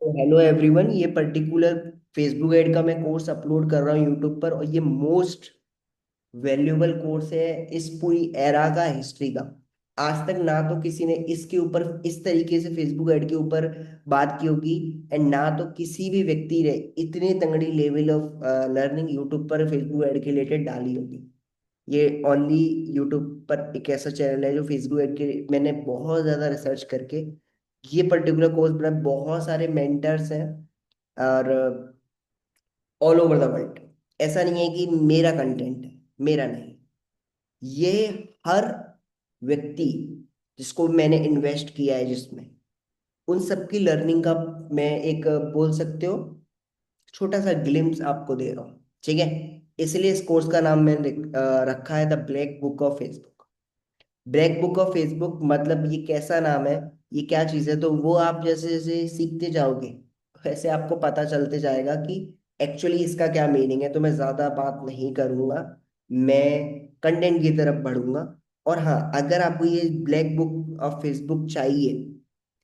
Hello everyone, ये particular Facebook ad का मैं कोर्स अपलोड कर रहा हूँ यूट्यूब पर, और ये मोस्ट वैल्यूएबल कोर्स है इस पूरी एरा का, हिस्ट्री का। आज तक ना तो किसी ने इसके ऊपर इस तरीके से फेसबुक ऐड के ऊपर बात की होगी, एंड ना तो किसी भी व्यक्ति ने इतने तंगड़ी लेवल ऑफ लर्निंग यूट्यूब पर फेसबुक ऐड के रिलेटेड डाली होगी। ये ओनली यूट्यूब पर एक ऐसा चैनल है जो फेसबुक ऐड के, मैंने बहुत ज्यादा रिसर्च करके ये पर्टिकुलर कोर्स बना। बहुत सारे मेंटर्स हैं और ऑल ओवर द वर्ल्ड। ऐसा नहीं है कि मेरा कंटेंट है, मेरा नहीं। ये हर व्यक्ति जिसको मैंने इन्वेस्ट किया है, जिसमें उन सबकी लर्निंग का मैं एक बोल सकते हो छोटा सा ग्लिम्स आपको दे रहा हूँ। ठीक है, इसलिए इस कोर्स का नाम मैंने रखा है the black book of Facebook. Black book of Facebook मतलब ये कैसा नाम है, ये क्या चीज़ है, तो वो आप जैसे जैसे सीखते जाओगे वैसे आपको पता चलते जाएगा कि एक्चुअली इसका क्या मीनिंग है। तो मैं ज़्यादा बात नहीं करूँगा, मैं कंटेंट की तरफ बढ़ूंगा। और हाँ, अगर आपको ये ब्लैक बुक ऑफ फेसबुक चाहिए,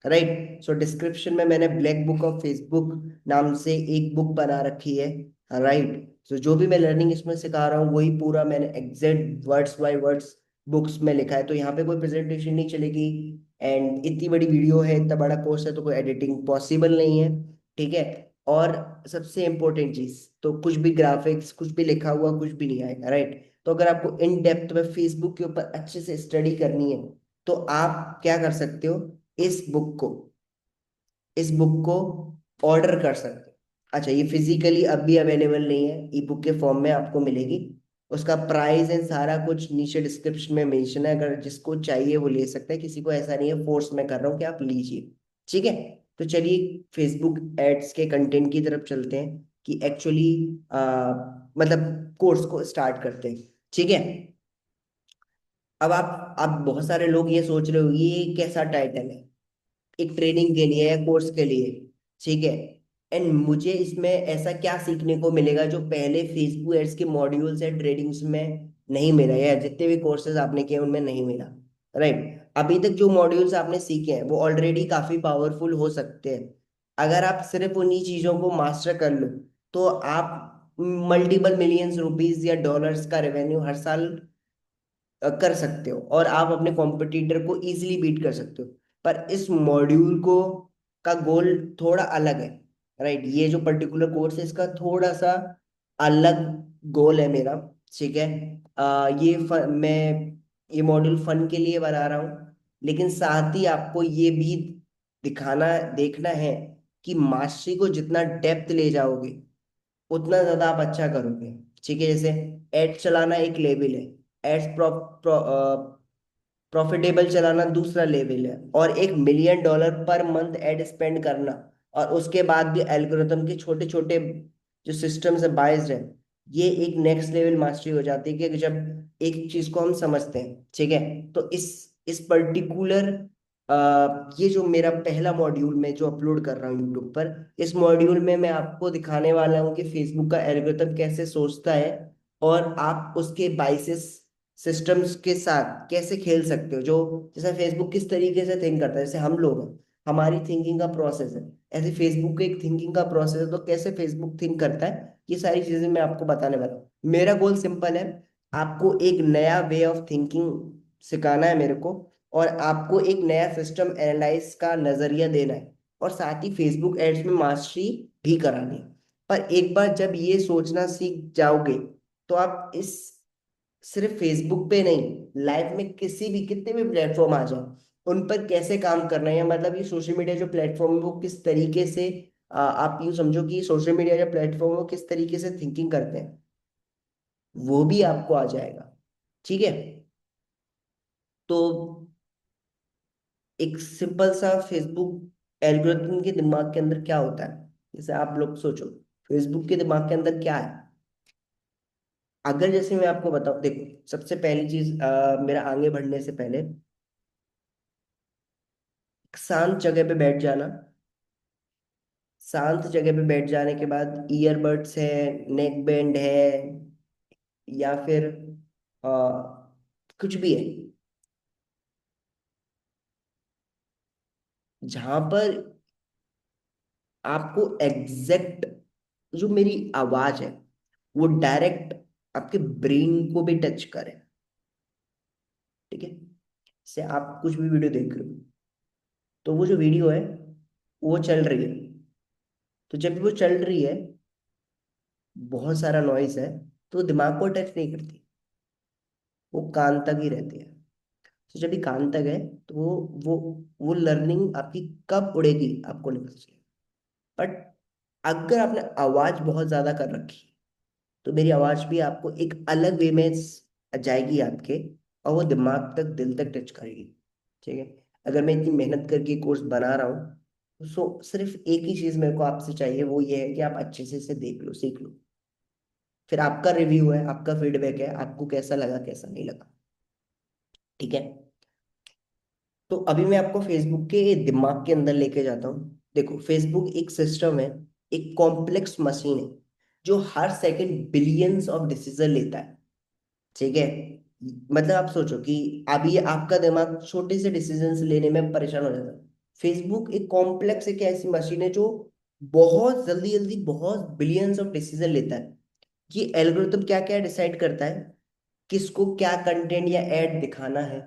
राइट, सो डिस्क्रिप्शन में मैंने ब्लैक बुक ऑफ फेसबुक नाम से एक बुक बना रखी है। राइट, सो जो भी मैं लर्निंग इसमें सिखा रहा हूँ वही पूरा मैंने exact words by words books में लिखा है। तो यहाँ पे कोई प्रेजेंटेशन नहीं चलेगी, एंड इतनी बड़ी वीडियो है, इतना बड़ा कोर्स है, तो कोई एडिटिंग पॉसिबल नहीं है। ठीक है, और सबसे इंपॉर्टेंट चीज, तो कुछ भी ग्राफिक्स, कुछ भी लिखा हुआ कुछ भी नहीं आएगा। राइट, तो अगर आपको इन डेप्थ में फेसबुक के ऊपर अच्छे से स्टडी करनी है तो आप क्या कर सकते हो, इस बुक को इस बुक को ऑर्डर कर सकते हो। अच्छा, ये फिजिकली अब भी अवेलेबल नहीं है, ई बुक के फॉर्म में आपको मिलेगी। उसका प्राइस एंड सारा कुछ नीचे डिस्क्रिप्शन में मेंशन है, अगर जिसको चाहिए वो ले सकता है, किसी को ऐसा नहीं है फोर्स में कर रहा हूँ कि आप लीजिए। ठीक है, तो चलिए फेसबुक एड्स के कंटेंट की तरफ चलते हैं कि एक्चुअली मतलब कोर्स को स्टार्ट करते हैं। ठीक है, अब आप बहुत सारे लोग ये सोच रहे हो ये कैसा टाइटल है, एक ट्रेनिंग के लिए या कोर्स के लिए। ठीक है, एंड मुझे इसमें ऐसा क्या सीखने को मिलेगा जो पहले फेसबुक एड्स के मॉड्यूल्स या ट्रेडिंग्स में नहीं मिला, या जितने भी कोर्सेज आपने किए उनमें नहीं मिला। राइट, अभी तक जो मॉड्यूल्स आपने सीखे हैं वो ऑलरेडी काफी पावरफुल हो सकते हैं। अगर आप सिर्फ उन्हीं चीजों को मास्टर कर लो तो आप मल्टीपल मिलियंस रुपीस या डॉलर्स का रेवेन्यू हर साल कर सकते हो, और आप अपने कॉम्पिटिटर को इजीली बीट कर सकते हो। पर इस मॉड्यूल को का गोल थोड़ा अलग है। राइट, ये जो पर्टिकुलर कोर्स है इसका थोड़ा सा अलग गोल है मेरा। ठीक है, मैं ये मॉड्यूल फन के लिए बना रहा हूँ, लेकिन साथ ही आपको ये भी दिखाना देखना है कि मास्टरी को जितना डेप्थ ले जाओगे उतना ज्यादा आप अच्छा करोगे। ठीक है, जैसे एड चलाना एक लेवल है, एड्स प्रॉफिटेबल चलाना दूसरा लेवल है, और $1 million per month ad spend करना, और उसके बाद भी एल्गोरिथम के छोटे छोटे जो सिस्टम्स है बाइज्ड है, ये एक नेक्स्ट लेवल मास्टरी हो जाती है कि जब एक चीज को हम समझते हैं। ठीक है, तो इस पर्टिकुलर ये जो मेरा पहला मॉड्यूल में जो अपलोड कर रहा हूँ यूट्यूब पर, इस मॉड्यूल में मैं आपको दिखाने वाला हूँ कि फेसबुक का एल्गोरिथम कैसे सोचता है, और आप उसके बाइसेस सिस्टम्स के साथ कैसे खेल सकते हो। जो जैसे फेसबुक किस तरीके से थिंक करता है, जैसे हम लोग हैं, हमारी थिंकिंग का प्रोसेस है, ऐसे फेसबुक का एक थिंकिंग का प्रोसेस है, तो कैसे फेसबुक थिंक करता है ये सारी चीजें मैं आपको बताने वाला हूँ। मेरा गोल सिंपल है, आपको एक नया वे ऑफ थिंकिंग सिखाना है मेरे को, और आपको एक नया सिस्टम एनालाइज का नजरिया देना है, और साथ ही फेसबुक एड्स में मास्टरी भी करानी है। पर एक बार जब ये सोचना सीख जाओगे तो आप इस सिर्फ फेसबुक पे नहीं, लाइफ में किसी भी कितने भी प्लेटफॉर्म आ जाए उन पर कैसे काम करना है, या मतलब ये सोशल मीडिया जो प्लेटफॉर्म है वो किस तरीके से आप यूँ समझो कि सोशल मीडिया जो प्लेटफॉर्म है वो किस तरीके से थिंकिंग करते हैं, वो भी आपको आ जाएगा। ठीक है, तो एक सिंपल सा फेसबुक एल्गोरिथम के दिमाग के अंदर क्या होता है, जैसे आप लोग सोचो फेसबुक के दिमाग के अंदर क्या है। अगर जैसे मैं आपको बताऊं, देखो सबसे पहली चीज, मेरा आगे बढ़ने से पहले एक शांत जगह पे बैठ जाना। शांत जगह पे बैठ जाने के बाद ईयरबड्स है, नेक बैंड है, या फिर आ, कुछ भी है जहां पर आपको एग्जैक्ट जो मेरी आवाज है वो डायरेक्ट आपके ब्रेन को भी टच करे। ठीक है, से आप कुछ भी वीडियो देख रहे हो तो वो जो वीडियो है वो चल रही है, तो जब भी वो चल रही है बहुत सारा नॉइज है तो वो दिमाग को टच नहीं करती, वो कान तक ही रहती है। तो जब भी कान तक है तो वो वो लर्निंग आपकी कब उड़ेगी आपको नहीं पता चलेगा। बट अगर आपने आवाज बहुत ज्यादा कर रखी तो मेरी आवाज भी आपको एक अलग वे में जाएगी आपके, और वो दिमाग तक दिल तक टच करेगी। ठीक है, अगर मैं इतनी मेहनत करके कोर्स बना रहा हूँ सो सिर्फ एक ही चीज मेरे को आपसे चाहिए, वो ये है कि आप अच्छे से इसे देख लो, सीख लो। फिर आपका रिव्यू है, आपका फीडबैक है, आपको कैसा लगा कैसा नहीं लगा। ठीक है, तो अभी मैं आपको फेसबुक के दिमाग के अंदर लेके जाता हूँ। देखो, फेसबुक एक सिस्टम है, एक कॉम्प्लेक्स मशीन है जो हर सेकंड बिलियंस ऑफ डिसीजन लेता है। ठीक है, मतलब आप सोचो कि अभी आपका दिमाग छोटे से डिसीजंस लेने में परेशान हो जाता है। फेसबुक एक कॉम्प्लेक्स, एक ऐसी मशीन है जो बहुत जल्दी जल्दी बहुत बिलियंस ऑफ डिसीजन लेता है। ये एल्गोरिथम क्या क्या डिसाइड करता है, किसको क्या कंटेंट या एड दिखाना है,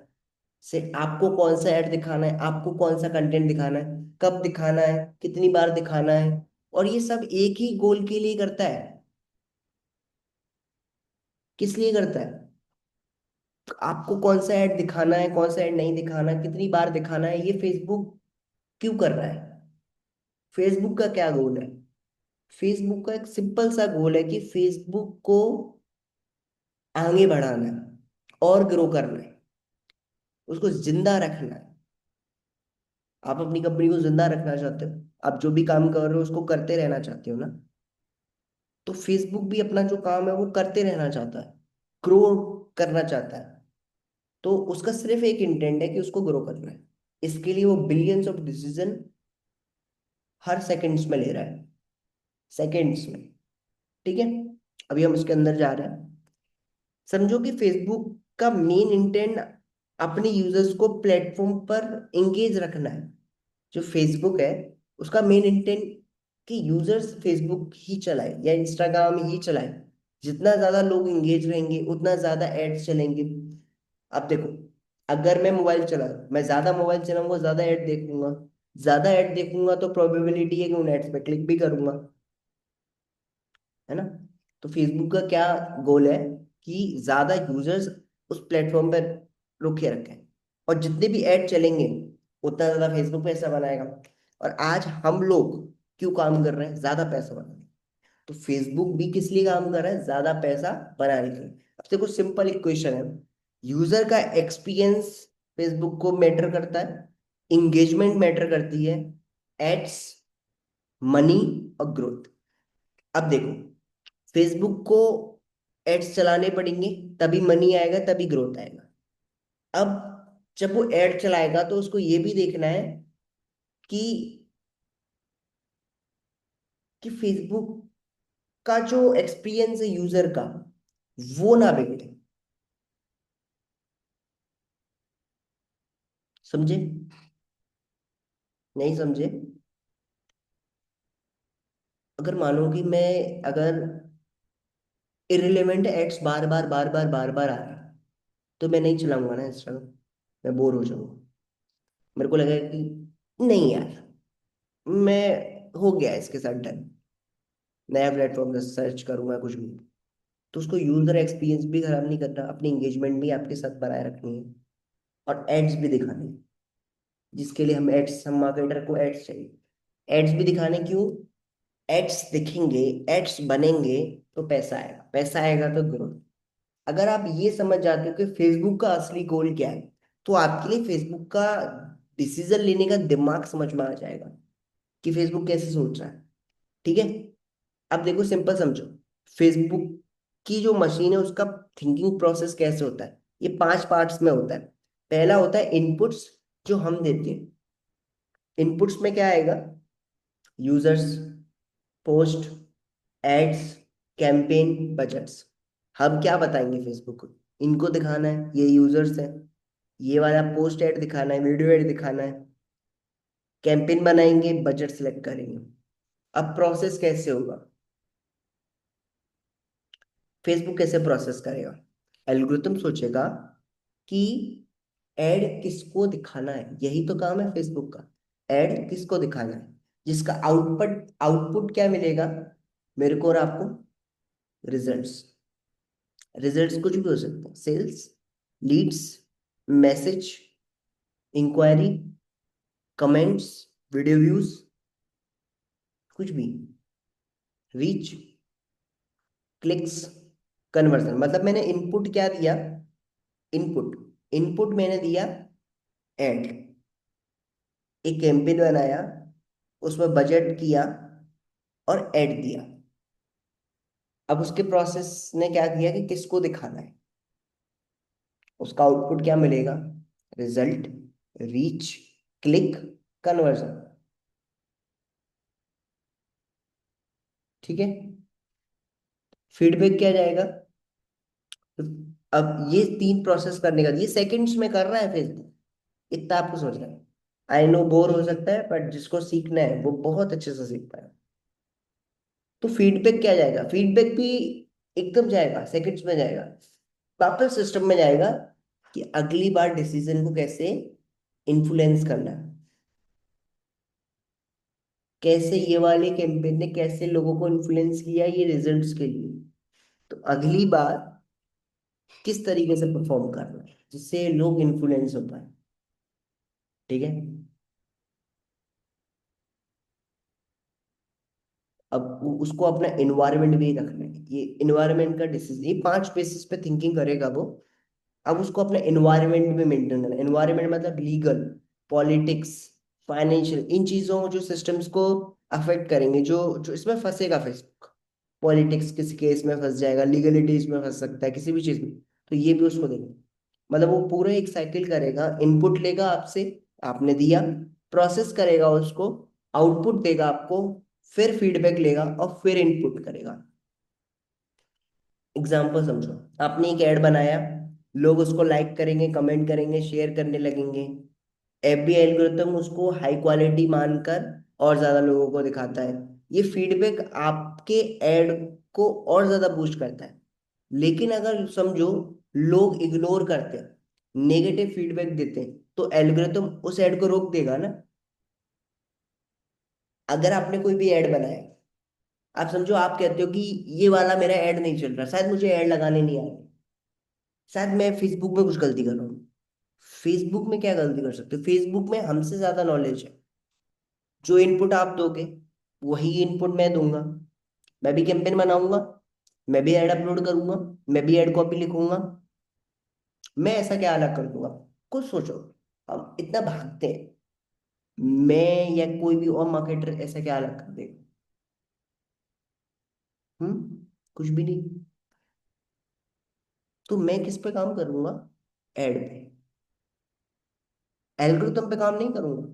से आपको कौन सा ऐड दिखाना है, आपको कौन सा कंटेंट दिखाना है, कब दिखाना है, कितनी बार दिखाना है। और ये सब एक ही गोल के लिए करता है। किस लिए करता है? तो आपको कौन सा ऐड दिखाना है, कौन सा ऐड नहीं दिखाना है, कितनी बार दिखाना है, ये फेसबुक क्यों कर रहा है? फेसबुक का क्या गोल है? फेसबुक का एक सिंपल सा गोल है कि फेसबुक को आगे बढ़ाना है और ग्रो करना है, उसको जिंदा रखना है। आप अपनी कंपनी को जिंदा रखना चाहते हो, आप जो भी काम कर रहे हो उसको करते रहना चाहते हो ना। तो फेसबुक भी अपना जो काम है वो करते रहना चाहता है, ग्रो करना चाहता है। तो उसका सिर्फ एक इंटेंट है कि उसको ग्रो करना है। इसके लिए वो billions of decision her seconds में ले रहा है, सेकंड्स में। ठीक है, अभी हम उसके अंदर जा रहे हैं। समझो कि फेसबुक का मेन इंटेंट अपने यूजर्स को प्लेटफॉर्म पर एंगेज रखना है। जो फेसबुक है उसका मेन इंटेंट कि यूजर्स फेसबुक ही चलाए या इंस्टाग्राम ही चलाए। जितना ज्यादा लोग एंगेज रहेंगे उतना ज्यादा एड्स चलेंगे। अब देखो, अगर मैं मोबाइल चला, मैं ज्यादा मोबाइल चलाऊंगा ज्यादा ऐड देखूंगा, ज्यादा ऐड देखूंगा तो प्रोबेबिलिटी है कि उन एड्स पे क्लिक भी करूंगा, है ना। तो फेसबुक का क्या गोल है कि ज्यादा यूजर्स उस प्लेटफॉर्म पर रुके रखें, और जितने भी ऐड चलेंगे उतना ज्यादा फेसबुक पैसा बनाएगा। और आज हम लोग क्यों काम कर रहे हैं? ज्यादा पैसा बनाने। तो फेसबुक भी किस लिए काम कर रहा है? ज्यादा पैसा बनाने के लिए। अब देखो, सिंपल इक्वेशन है, यूजर का एक्सपीरियंस फेसबुक को मैटर करता है, इंगेजमेंट मैटर करती है, एड्स, मनी और ग्रोथ। अब देखो, फेसबुक को एड्स चलाने पड़ेंगे तभी मनी आएगा, तभी ग्रोथ आएगा। अब जब वो एड चलाएगा तो उसको ये भी देखना है कि फेसबुक का जो एक्सपीरियंस है यूजर का वो ना बिगड़े। समझे? नहीं समझे? अगर मानो कि मैं अगर इरिलेवेंट एड्स बार बार आ रहा है तो मैं नहीं चलाऊंगा ना इंस्टाग्राम, मैं बोर हो जाऊंगा। मेरे को लगेगा कि नहीं यार, मैं हो गया इसके साथ डन, नया प्लेटफॉर्म से सर्च करूंगा कुछ भी। तो उसको यूजर एक्सपीरियंस भी खराब नहीं करना, अपनी एंगेजमेंट भी आपके साथ बनाए रखनी है, और एड्स भी दिखाने हैं, जिसके लिए हम एड्स, हम मार्केटर को एड्स चाहिए। एड्स भी दिखाने क्यों? एड्स दिखेंगे, एड्स बनेंगे तो पैसा आएगा, पैसा आएगा तो ग्रोथ। अगर आप ये समझ जाते हो कि फेसबुक का असली गोल क्या है, तो आपके लिए फेसबुक का डिसीजन लेने का दिमाग समझ में आ जाएगा कि फेसबुक कैसे सोच रहा है। ठीक है, अब देखो सिंपल समझो, फेसबुक की जो मशीन है उसका थिंकिंग प्रोसेस कैसे होता है, ये 5 पार्ट्स में होता है। पहला होता है इनपुट्स, जो हम देते हैं। इनपुट्स में क्या आएगा? Users, post, ads, campaign, budgets. हम क्या बताएंगे फेसबुक को? इनको दिखाना है, ये यूजर्स है, ये वाला पोस्ट ऐड दिखाना है, वीडियो ऐड दिखाना है। कैंपेन बनाएंगे, बजट सिलेक्ट करेंगे। अब प्रोसेस कैसे होगा? फेसबुक कैसे प्रोसेस करेगा? एल्गोरिथम सोचेगा कि एड किसको दिखाना है, यही तो काम है फेसबुक का। एड किसको दिखाना है, जिसका आउटपुट आउटपुट क्या मिलेगा मेरे को और आपको? रिजल्ट्स। रिजल्ट्स कुछ भी हो सकते हैं, sales, leads, message, inquiry, comments, video views, कुछ भी, रीच, क्लिक्स, कन्वर्जन। मतलब मैंने इनपुट क्या दिया? इनपुट। इनपुट मैंने दिया एड, एक कैंपेन बनाया, उसमें बजट किया और एड दिया। अब उसके प्रोसेस ने क्या किया कि किसको दिखाना है, उसका आउटपुट क्या मिलेगा? Result, reach, click, conversion. ठीक है। फीडबैक क्या जाएगा? तो अब ये तीन प्रोसेस करने का, ये सेकंड्स में कर रहा है फेसबुक, इतना आपको सोचना है। आई नो बोर हो सकता है, बट जिसको सीखना है वो बहुत अच्छे से सीख पाए। तो फीडबैक क्या जाएगा? फीडबैक भी एकदम जाएगा, सेकंड्स में जाएगा, वापस सिस्टम में जाएगा कि अगली बार डिसीजन को कैसे इन्फ्लुएंस करना है, कैसे ये वाले कैंपेन ने कैसे लोगों को इन्फ्लुएंस किया ये रिजल्ट्स के लिए। तो अगली बार किस तरीके से परफॉर्म करना है जिससे लोग इन्फ्लुएंस हो पाए। ठीक है। अब उसको अपना एनवायरनमेंट भी रखना है, ये एनवायरनमेंट का डिसीजन, ये पांच बेसिस पे थिंकिंग करेगा वो। अब उसको अपना एनवायरनमेंट में मेंटेन करना है। एनवायरनमेंट मतलब लीगल, पॉलिटिक्स, फाइनेंशियल, इन चीजों जो सिस्टम्स को अफेक्ट करेंगे, जो जो इसमें फंसेगा फेसबुक। पॉलिटिक्स किसी केस में फंस जाएगा, लीगलिटीज में फंस सकता है, किसी भी चीज में, तो ये भी उसको देंगे। मतलब वो पूरा एक साइकिल करेगा, इनपुट लेगा आपसे, आपने दिया, प्रोसेस करेगा उसको, आउटपुट देगा आपको, फिर फीडबैक लेगा और फिर इनपुट करेगा। एग्जाम्पल समझो, आपने एक ऐड बनाया, लोग उसको लाइक करेंगे, कमेंट करेंगे, शेयर करने लगेंगे। एफबी एल्गोरिथम उसको हाई क्वालिटी मानकर और ज्यादा लोगों को दिखाता है। ये फीडबैक आपके ऐड को और ज्यादा बूस्ट करता है। लेकिन अगर समझो लोग इग्नोर करते हैं, नेगेटिव फीडबैक देते हैं, तो एल्गोरिथम उस ऐड को रोक देगा ना। अगर आपने कोई भी ऐड बनाया, आप समझो आप कहते हो कि ये वाला मेरा ऐड नहीं चल रहा, शायद मुझे ऐड लगाने नहीं आ रहा, शायद मैं फेसबुक में कुछ गलती कर रहा हूँ। फेसबुक में क्या गलती कर सकते हो? फेसबुक में हमसे ज्यादा नॉलेज है। जो इनपुट आप दोगे वही इनपुट मैं दूंगा। मैं भी कैंपेन बनाऊंगा, मैं भी ऐड अपलोड करूंगा, मैं भी ऐड कॉपी लिखूंगा। मैं ऐसा क्या अलग कर दूंगा? कुछ सोचो, हम इतना भागते हैं, मैं या कोई भी और मार्केटर ऐसा क्या अलग कर देगा? कुछ भी नहीं। तो मैं किस पे काम करूंगा? ऐड पे। एल्गोरिथम पे काम नहीं करूंगा।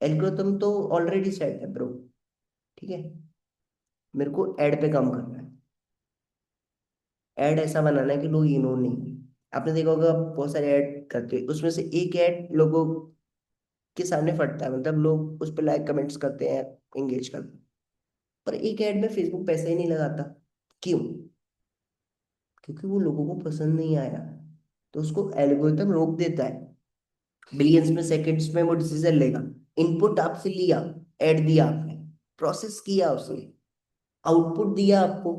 एल्गोरिथम तो ऑलरेडी सेट है ब्रो। ठीक है। मेरे को ऐड पे काम करना है। ऐड ऐसा बनाना है कि लोग इग्नोर नहीं करें। आपने देखा होगा, आप बहुत सारे ऐड करते हैं, उसमें से एक ऐड लोगों के सामने फटता है, मतलब लोग उस पर लाइक कमेंट्स करते हैं, एंगेज करते हैं, पर एक ऐड में फेसबुक पैसा ही नहीं लगाता। क्यों? क्योंकि वो लोगों को पसंद नहीं आया, तो उसको एल्गोरिथम रोक देता है। बिलियंस में, सेकंड्स में वो डिसीजन लेगा। इनपुट आपसे लिया, ऐड दिया आपने, प्रोसेस किया उसने, आउटपुट दिया आपको,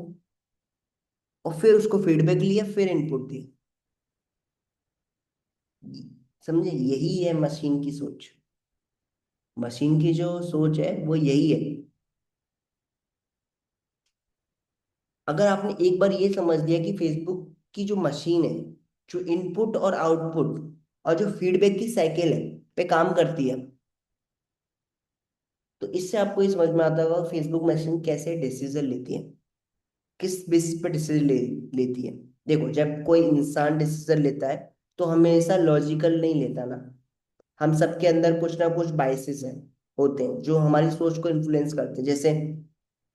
और फिर उसको फीडबैक लिया, फिर इनपुट दिया। समझे? यही है मशीन की सोच। मशीन की जो सोच है वो यही है। अगर आपने एक बार ये समझ लिया कि फेसबुक की जो मशीन है, जो इनपुट और आउटपुट और जो फीडबैक की साइकिल है पे काम करती है, तो इससे आपको ये समझ में आता होगा फेसबुक मशीन कैसे डिसीजन लेती है, किस बेसिस पर डिसीजन लेती है। देखो, जब कोई इंसान डिसीजन लेता है तो हमेशा लॉजिकल नहीं लेता ना। हम सबके अंदर कुछ ना कुछ बाइसेस हैं, होते हैं, जो हमारी सोच को इन्फ्लुएंस करते हैं। जैसे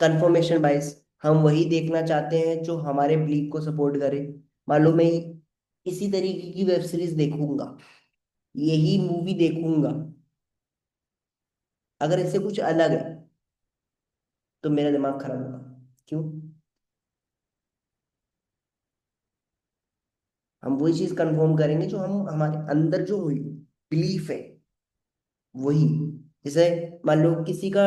कंफर्मेशन बाइस, हम वही देखना चाहते हैं जो हमारे बिलीफ को सपोर्ट करे। मान लो मैं इसी तरीके की वेब सीरीज देखूंगा, यही मूवी देखूंगा, अगर इससे कुछ अलग है तो मेरा दिमाग खराब होगा। क्यों? हम वही चीज कंफर्म करेंगे जो हम हमारे अंदर जो बिलीफ है वही। जैसे मान लो किसी का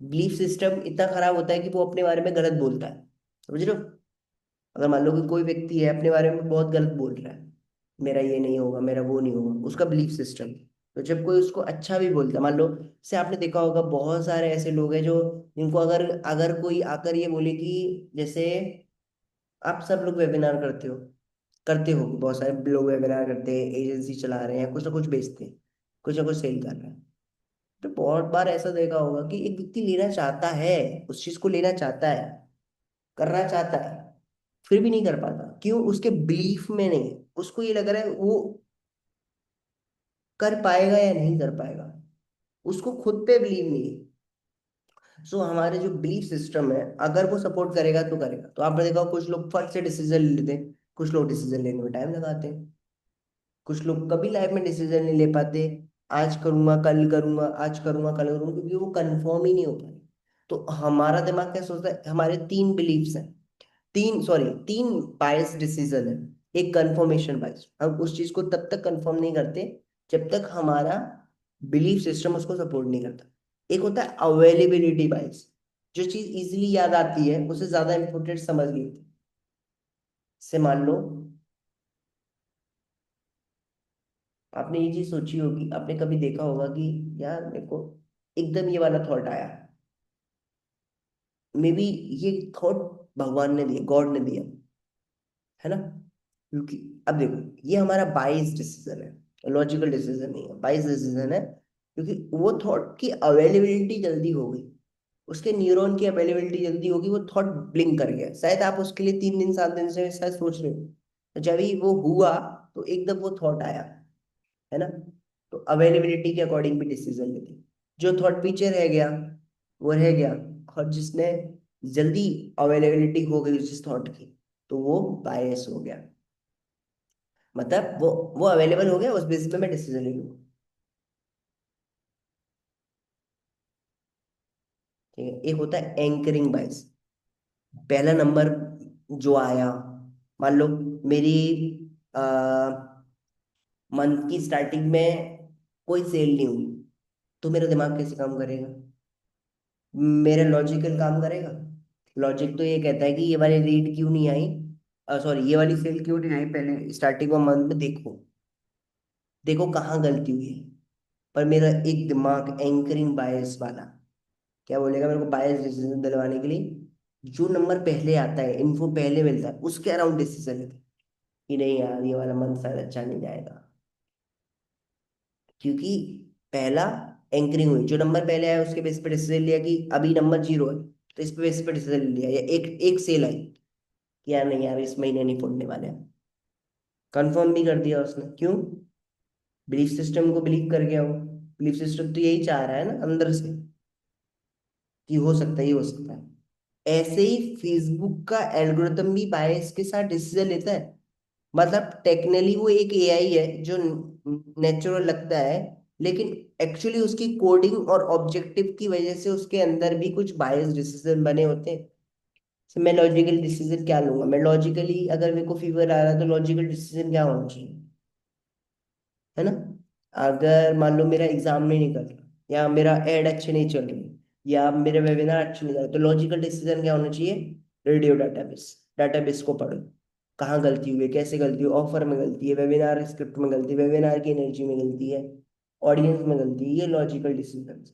बिलीफ सिस्टम इतना खराब होता है कि वो अपने बारे में गलत बोलता है, समझ रहे हो? अगर मान लो कि कोई व्यक्ति है अपने बारे में बहुत गलत बोल रहा है, मेरा ये नहीं होगा, मेरा वो नहीं होगा, उसका बिलीफ सिस्टम। तो जब कोई उसको अच्छा भी बोलता है, मान लो, जैसे आपने देखा होगा बहुत सारे ऐसे लोग हैं जो, जिनको अगर अगर कोई आकर ये बोले कि जैसे आप सब लोग वेबिनार करते हो, बहुत सारे लोग वेबिनार करते हैं, एजेंसी चला रहे हैं, कुछ ना कुछ बेचते हैं, कुछ ना कुछ सेल कर रहे हैं। तो बहुत बार ऐसा देखा होगा कि एक व्यक्ति लेना चाहता है, उस चीज को लेना चाहता है, करना चाहता है, फिर भी नहीं कर पाता। क्यों? उसके बिलीफ में नहीं है। उसको ये लग रहा है वो कर पाएगा या नहीं कर पाएगा, उसको खुद पे बिलीव नहीं है। सो हमारे जो बिलीफ सिस्टम है, अगर वो सपोर्ट करेगा तो करेगा। तो आपने देखा होगा, कुछ लोग फट से डिसीजन ले लेते हैं, कुछ लोग डिसीजन लेने में टाइम लगाते हैं, कुछ लोग कभी लाइफ में डिसीजन नहीं ले पाते। आज करूंगा कल करूंगा, आज करूंगा कल करूंगा, क्योंकि वो कंफर्म ही नहीं हो पाए। तो हमारा दिमाग क्या सोचता है, हमारे तीन बिलीफ्स हैं, तीन बायस डिसीजन है। एक कंफर्मेशन बायस, हम उस चीज को तब तक कंफर्म नहीं करते जब तक हमारा बिलीफ सिस्टम उसको सपोर्ट नहीं करता। एक होता है अवेलेबिलिटी बायस, जो चीज इजीली याद आती है उसे ज्यादा इंपॉर्टेंट समझ लेते हैं। से मान लो, आपने ये चीज सोची होगी, आपने कभी देखा होगा कि यार मेरे को एकदम ये वाला थॉट आया, मे बी ये थॉट भगवान ने दिया, गॉड ने दिया, है ना? क्योंकि अब देखो, ये हमारा बाइस डिसीजन है, लॉजिकल डिसीजन नहीं है, बाइस डिसीजन है। क्योंकि वो थॉट की अवेलेबिलिटी जल्दी हो गई, उसके न्यूरॉन की अवेलेबिलिटी जल्दी होगी, वो थॉट ब्लिंक कर गया। शायद आप उसके लिए 3 दिन 7 दिन से शायद सोच रहे हो, तो जब ही वो हुआ तो एकदम वो थॉट आया, है ना? तो अवेलेबिलिटी के अकॉर्डिंग भी डिसीजन लेते हैं। जो थॉट पीछे रह गया वो रह गया, और जिसने जल्दी अवेलेबिलिटी हो गई जिस थॉट की, तो वो बायस हो गया। मतलब वो अवेलेबल हो गया, उस बेसिस पे मैं डिसीजन ले लूंगा। ठीक है? एक होता है एंकरिंग बायस। पहला नंबर जो आया, मान लो मेरी मंथ की स्टार्टिंग में कोई सेल नहीं हुई, तो मेरा दिमाग कैसे काम करेगा? मेरा लॉजिकल काम करेगा। लॉजिक तो ये कहता है कि ये वाली रीड क्यों नहीं आई, सॉरी ये वाली सेल क्यों नहीं आई, पहले स्टार्टिंग में मंथ में देखो, देखो कहाँ गलती हुई है। पर मेरा एक दिमाग एंकरिंग बायस वाला क्या बोलेगा मेरे को, बायस डिसीजन दिलवाने के लिए जो नंबर पहले आता है, इन्फो पहले मिलता है, उसके अराउंड डिसीजन लेते हैं कि नहीं यार ये वाला मंथ शायद अच्छा नहीं जाएगा। क्योंकि पहला एंकरिंग हुई, जो नंबर पहले आया उसके बेस पे डिसीजन लिया कि अभी नंबर 0 है, तो इस पे बेस पे डिसीजन लिया। या एक एक सेल आई कि यार नहीं यार इस महीने नहीं फोड़ने वाले हैं, कंफर्म भी कर दिया उसने। क्यों? बिलीफ सिस्टम को बिलीव कर गया वो। बिलीफ सिस्टम तो यही चाह रहा है ना अंदर से कि हो सकता है, ये हो सकता है। ऐसे ही फेसबुक का एल्गोरिथम भी बायस के साथ डिसीजन लेता है। मतलब टेक्निकली वो एक एआई है जो नेचुरल लगता है, लेकिन एक्चुअली उसकी कोडिंग और ऑब्जेक्टिव की वजह से उसके अंदर भी कुछ बायस डिसीजन बने होते हैं। तो मैं लॉजिकल डिसीजन क्या लूंगा? मैं लॉजिकली, अगर मेरे को फीवर आ रहा है तो लॉजिकल डिसीजन क्या होना चाहिए, है ना? अगर मान लो मेरा एग्जाम नहीं निकल रहा, या मेरा एड अच्छे नहीं चल रही, या मेरे वेबिनार अच्छे नहीं जा रहे, तो लॉजिकल डिसीजन क्या होना चाहिए? रेडियो डाटाबेस, डाटाबेस को पढ़ो, कहाँ गलती हुई है, कैसे गलती हुई, ऑफर में गलती है, वेबिनार स्क्रिप्ट में गलती है, वेबिनार की एनर्जी में गलती है, ऑडियंस में गलती है, ये लॉजिकल डिसीजन।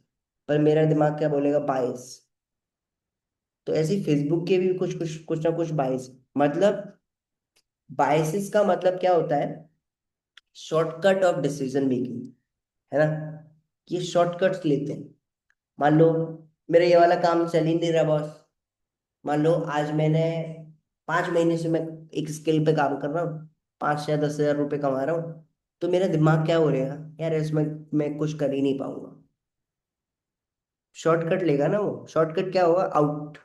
पर मेरा दिमाग क्या बोलेगा? बायस। तो ऐसे ही फेसबुक के भी कुछ ना कुछ बायस, मतलब बायसेस का मतलब क्या होता है? शॉर्टकट ऑफ डिसीजन मेकिंग, है ना? ये शॉर्टकट्स लेते हैं। मान लो मेरा ये वाला काम चल ही नहीं रहा बॉस, मान लो आज मैंने 5 महीने से मैं एक स्किल पे काम कर रहा हूँ, 5 या 10 हज़ार रुपये कमा रहा हूँ, तो मेरा दिमाग क्या हो रहेगा, यार इसमें मैं कुछ कर ही नहीं पाऊंगा। शॉर्टकट लेगा ना वो। शॉर्टकट क्या होगा? आउट।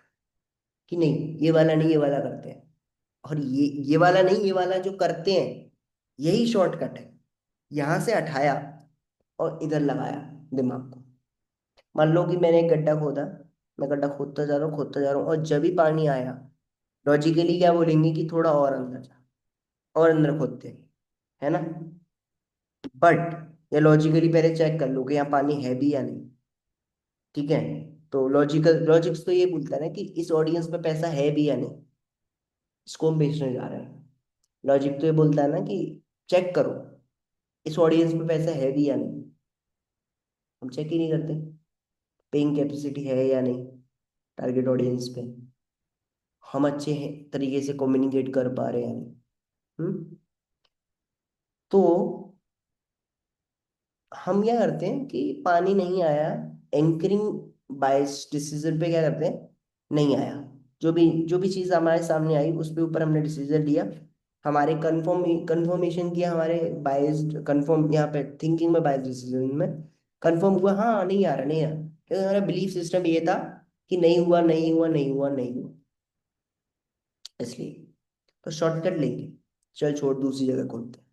कि नहीं ये वाला नहीं, ये वाला करते हैं। और ये वाला नहीं, ये वाला जो करते हैं, यही शॉर्टकट है। यहां से हटाया और इधर लगाया दिमाग को। मान लो कि मैंने एक गड्ढा खोदा, मैं गड्ढा खोदता जा रहा हूँ, खोदता जा रहा हूँ, और जब भी पानी आया, लॉजिकली क्या बोलेंगे कि थोड़ा और अंदर जा, और अंदर खोदते हैं, है ना। बट ये लॉजिकली पहले चेक कर लो कि यहाँ पानी है भी या नहीं। ठीक है। तो लॉजिक्स तो ये बोलता है ना कि इस ऑडियंस में पैसा है भी या नहीं, इसको हम बेचने जा रहे हैं। लॉजिक तो ये बोलता है ना कि चेक करो इस ऑडियंस में पैसा है भी या नहीं। हम चेक ही नहीं करते, पेइंग कैपेसिटी है या नहीं टारगेट ऑडियंस पे, हम अच्छे हैं तरीके से कम्युनिकेट कर पा रहे हैं या नहीं। हम्म। तो हम क्या करते हैं कि पानी नहीं आया, एंकरिंग बायस डिसीजन पे क्या करते हैं, नहीं आया, जो भी चीज़ हमारे सामने आई उस पे ऊपर हमने डिसीजन लिया, हमारे कंफर्मेशन किया, हमारे बायस्ड कंफर्म यहाँ पे थिंकिंग में, बायस्ड डिसीजन में कंफर्म हुआ, हाँ नहीं आ रहा, नहीं आ रहा, क्योंकि हमारा बिलीफ सिस्टम ये था कि नहीं हुआ, नहीं हुआ, नहीं हुआ, नहीं हुआ, इसलिए तो शॉर्टकट लेंगे, चल छोड़ दूसरी जगह खोलते हैं।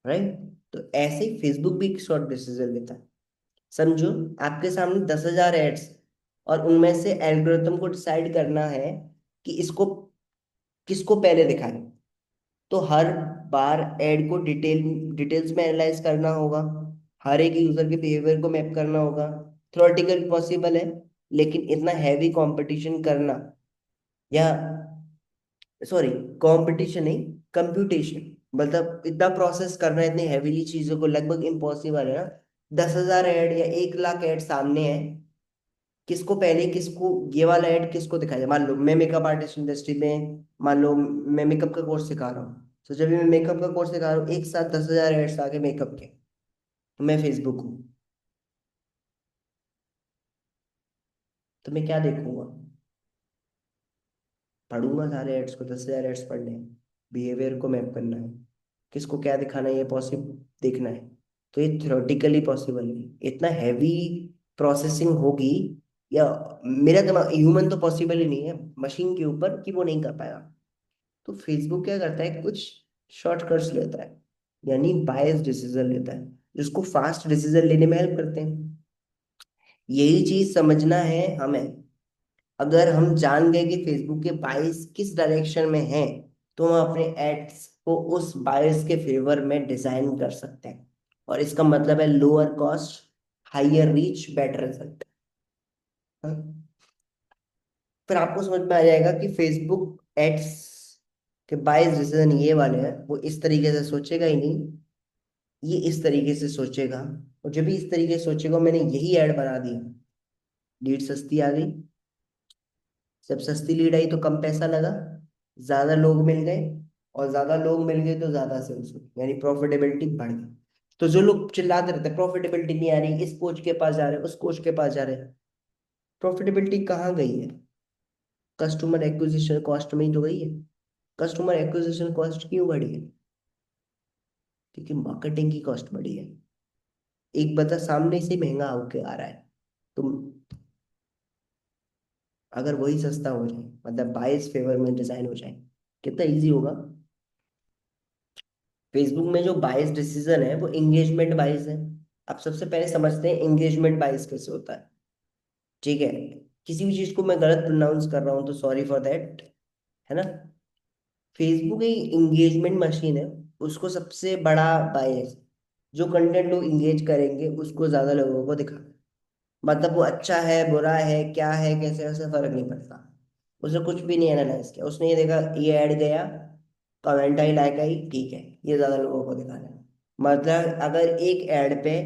राइट। तो ऐसे ही फेसबुक भी एक शॉर्ट डिसीजन लेता है। समझो, आपके सामने 10,000 एड्स, और उनमें से एल्गोरिथम को डिसाइड करना है कि इसको किसको पहले दिखाएं। तो हर बार एड को डिटेल्स में एनालाइज करना होगा, हर एक यूजर के बिहेवियर को मैप करना होगा। थ्योरेटिकल पॉसिबल है, लेकिन इतना हैवी कंपटीशन करना, या सॉरी, कंपटीशन नहीं, कंप्यूटेशन, मतलब इतना प्रोसेस करना, इतनी हैवीली चीजों को लगभग इम्पॉसिबल है ना। 10,000 ऐड या 1 लाख ऐड सामने है, किसको पहले, किसको ये वाला ऐड किसको दिखाया जाए। मान लो मैं मेकअप आर्टिस्ट इंडस्ट्री में, मान लो मैं मेकअप का कोर्स सिखा रहा हूँ, तो जब भी मैं मेकअप का कोर्स सिखा रहा हूँ, एक साथ 10,000 एड्स आ गए मेकअप के, तो मैं फेसबुक हूँ, तो मैं क्या देखूंगा, पढ़ूंगा सारे एड्स को, 10,000 एड्स पढ़ने हैं, बिहेवियर को मैप करना है, किसको क्या दिखाना है, ये पॉसिबल देखना है। तो ये थ्योरेटिकली पॉसिबल नहीं, इतना हैवी प्रोसेसिंग होगी, या मेरा दिमाग, ह्यूमन तो पॉसिबल ही नहीं है मशीन के ऊपर कि वो नहीं कर पाएगा। तो फेसबुक क्या करता है, कुछ शॉर्टकट्स लेता है, यानी बायस डिसीजन लेता है, जिसको फास्ट डिसीजन लेने में हेल्प करते हैं। यही चीज समझना है हमें। अगर हम जान गए कि फेसबुक के बायस किस डायरेक्शन में है, तो हम अपने एड्स को उस बायस के फेवर में डिजाइन कर सकते हैं, और इसका मतलब है lower cost, higher reach, better result. फिर आपको समझ में आ जाएगा कि फेसबुक एड्स के बायस डिसीजन ये वाले हैं, वो इस तरीके से सोचेगा ही नहीं, ये इस तरीके से सोचेगा, और जब भी इस तरीके से सोचेगा, मैंने यही ऐड बना दी, लीड सस्ती आ गई, जब सस्ती लीड आई तो कम पैसा लगा, ज्यादा लोग मिल गए, और ज्यादा लोग मिल गए तो ज्यादा सेल्स हुई, यानी प्रॉफिटेबिलिटी बढ़ गई। तो जो लोग चिल्लाते रहते प्रॉफिटेबिलिटी नहीं आ रही, इस कोच के पास जा रहे, उस कोच के पास जा रहे, प्रॉफिटेबिलिटी कहाँ गई है, कस्टमर एक्विजिशन कॉस्ट में ही तो गई है। कस्टमर एक्विजिशन कॉस्ट क्यों बढ़ी है, क्योंकि मार्केटिंग की कॉस्ट बढ़ी है। एक बंदा सामने से महंगा होके आ रहा है, तो अगर वही सस्ता हो जाए, मतलब बाइस फेवर में डिजाइन हो जाए, कितना इजी होगा। फेसबुक में जो बाइस डिसीजन है वो एंगेजमेंट बाइस है। अब सबसे पहले समझते हैं एंगेजमेंट बाइस कैसे होता है। ठीक है, किसी भी चीज को मैं गलत प्रोनाउंस कर रहा हूँ तो सॉरी फॉर दैट, है ना। फेसबुक एक एंगेजमेंट मशीन है, उसको सबसे बड़ा बायस, जो कंटेंट लोग इंगेज करेंगे उसको ज्यादा लोगों को दिखा, मतलब वो अच्छा है बुरा है क्या है कैसे, वैसे फर्क नहीं पड़ता। उसने कुछ भी नहीं एनालाइज किया, उसने ये देखा ये ऐड गया, कमेंट आई, लाइक आई, ठीक है, ये ज्यादा लोगों को दिखाना है। मतलब अगर एक ऐड पे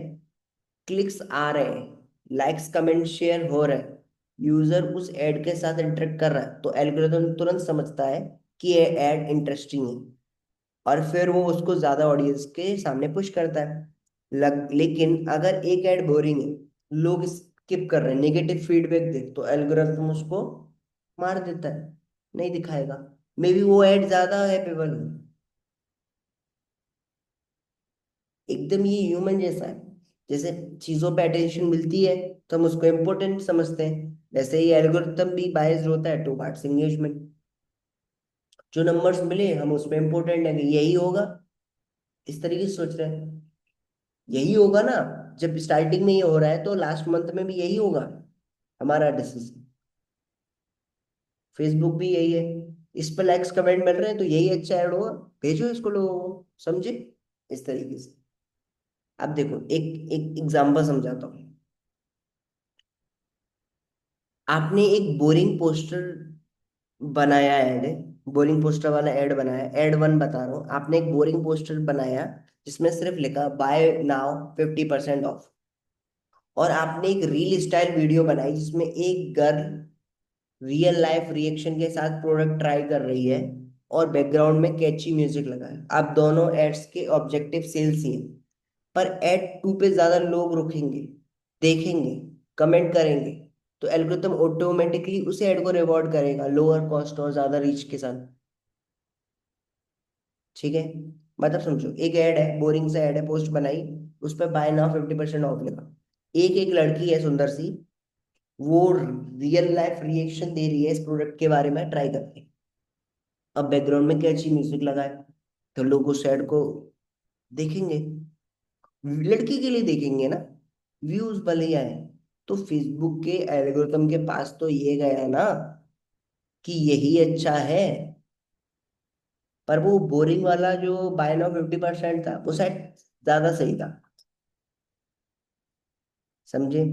क्लिक्स आ रहे हैं, लाइक्स कमेंट शेयर हो रहे हैं, यूजर उस ऐड के साथ इंटरेक्ट कर रहा है, तो एल्गोरिथम तुरंत समझता है कि ये ऐड इंटरेस्टिंग है, और फिर वो उसको ज्यादा ऑडियंस के सामने पुश करता है। लेकिन अगर एक ऐड बोरिंग है, लोग स्किप कर रहे हैं, नेगेटिव फीडबैक दे, तो एल्गोरिथम उसको मार देता है, नहीं दिखाएगा, मे बी वो ऐड ज्यादा हैपेबल हो। एकदम ये ह्यूमन जैसा है, जैसे चीजों पे अटेंशन मिलती है तो हम उसको इम्पोर्टेंट समझते हैं, वैसे ही एल्गोरिथम भी बायस्ड होता है टुवर्ड्स एंगेजमेंट। जो नंबर्स मिले हम उसमें इम्पोर्टेंट है कि यही होगा, इस तरीके से सोच रहे हैं, यही होगा ना, जब स्टार्टिंग में ये हो रहा है तो लास्ट मंथ में भी यही होगा हमारा डिसीजन। फेसबुक भी यही है। इस पर लाइक्स कमेंट मिल रहे हैं तो यही अच्छा ऐड होगा, भेजो इसको लोगों को, समझे? इस तरीके से। अब देखो एक एक एग्जांपल समझाता हूँ। आपने एक बोरिंग पोस्टर बनाया, ऐड है, बोरिंग पोस्टर वाला ऐड बनाया, ऐड वन बता रहा हूँ। आपने एक बोरिंग पोस्टर बनाया जिसमें सिर्फ लिखा बाय नाउ 50% ऑफ। और आपने एक रील स्टाइल वीडियो बनाई जिसमें एक गर्ल रियल लाइफ रिएक्शन के साथ प्रोडक्ट ट्राई कर रही है और बैकग्राउंड में कैची म्यूजिक लगा है। आप दोनों एड्स के ऑब्जेक्टिव सेल्स ही हैं, पर एड टू पे ज्यादा लोग रुकेंगे, देखेंगे, कमेंट करेंगे, तो एल्गोरिथम ऑटोमेटिकली उस ऐड को रिवॉर्ड करेगा लोअर कॉस्ट और ज्यादा रीच के साथ। ठीक है? मतलब समझो, एक ऐड है, बोरिंग सा ऐड है, पोस्ट बनाई, उस पर बाय नाउ 50% ऑफ लिखा। एक एक लड़की है सुंदर सी, वो रियल लाइफ रिएक्शन दे रही है इस प्रोडक्ट के बारे में ट्राई करके। अब बैकग्राउंड में कैची म्यूजिक लगाए तो लोग उस ऐड को देखेंगे, लड़की के लिए देखेंगे ना, व्यूज भले ही आए। तो फेसबुक के एल्गोरिथम के पास तो ये गया ना कि यही अच्छा है। पर वो बोरिंग वाला जो बाय नाउ 50% था वो शायद ज्यादा सही था। समझे?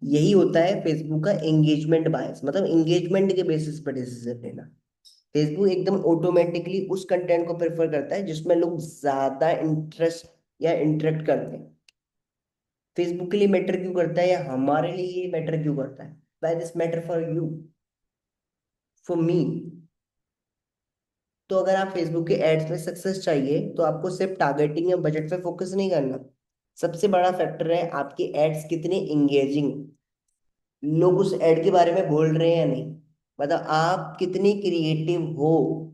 यही होता है फेसबुक का एंगेजमेंट बायस, मतलब एंगेजमेंट के बेसिस पर डिसीजन लेना। फेसबुक एकदम ऑटोमेटिकली उस कंटेंट को प्रेफर करता है जिसमें लोग ज्यादा इंटरेस्ट या इंटरेक्ट करते हैं। फेसबुक के लिए मैटर क्यों करता है या हमारे लिए ये मैटर क्यों करता है? By this matter for you, for me. तो अगर आप फेसबुक के एड्स में सक्सेस चाहिए तो आपको सिर्फ टारगेटिंग या बजट पे फोकस नहीं करना। सबसे बड़ा फैक्टर है आपकी एड्स कितनी इंगेजिंग, लोग उस एड के बारे में बोल रहे हैं या नहीं, मतलब आप कितनी क्रिएटिव हो।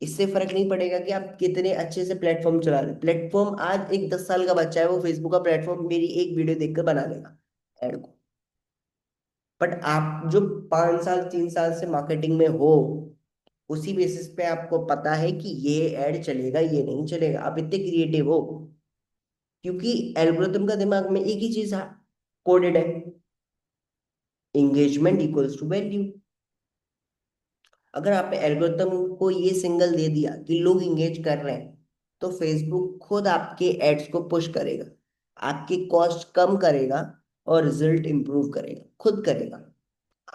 इससे फर्क नहीं पड़ेगा कि आप कितने अच्छे से प्लेटफॉर्म चला रहे हैं। प्लेटफॉर्म आज एक 10 साल का बच्चा है, वो फेसबुक का प्लेटफॉर्म मेरी एक वीडियो देखकर बना लेगा एड को। बट आप जो 5 साल 3 साल से मार्केटिंग में हो, उसी बेसिस पे आपको पता है कि ये ऐड चलेगा ये नहीं चलेगा, आप इतने क्रिएटिव हो। क्योंकि एल्गोरिथम का दिमाग में एक ही चीज कोडेड है, एंगेजमेंट इक्वल्स टू वैल्यू। अगर आपने एल्गोरिथम को ये सिंगल दे दिया कि लोग इंगेज कर रहे हैं, तो फेसबुक खुद आपके एड्स को पुश करेगा, आपकी कॉस्ट कम करेगा और रिजल्ट इंप्रूव करेगा, खुद करेगा।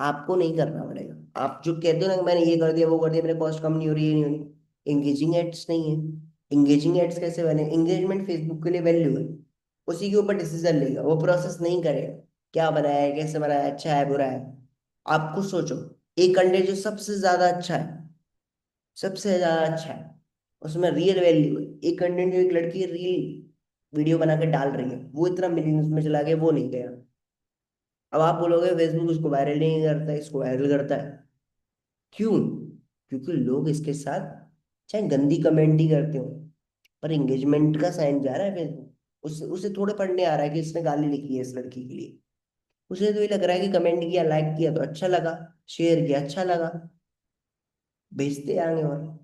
आपको नहीं करना पड़ेगा। आप जो कहते हो ना कि मैंने ये कर दिया वो कर दिया, मेरे कॉस्ट कम नहीं हो रही, ये नहीं हो रही, एंगेजिंग एड्स नहीं है। एंगेजिंग एड्स कैसे बने? एंगेजमेंट फेसबुक के लिए वैल्यू है, उसी के ऊपर डिसीजन लेगा, वो प्रोसेस नहीं करेगा क्या बनाया है, कैसे बनाया है, अच्छा है बुरा है। आप खुद सोचो, एक कंटेंट जो सबसे ज्यादा अच्छा है, सबसे ज्यादा अच्छा है, उसमें रियल वैल्यू है। एक कंटेंट जो एक लड़की रील वीडियो बना के डाल रही है, वो इतना मिलियंस में चला गया, वो नहीं गया। अब आप बोलोगे फेसबुक इसको वायरल नहीं करता, इसको वायरल करता है। क्यों? क्योंकि लोग इसके साथ चाहे गंदी कमेंट ही करते हो, पर एंगेजमेंट का साइन जा रहा है फेसबुक। उसे उसे थोड़े पढ़ने आ रहा है कि इसने गाली लिखी है इस लड़की के लिए। उसे तो ये लग रहा है कि कमेंट किया, लाइक किया तो अच्छा लगा, शेयर किया अच्छा लगा, भेजते आगे। और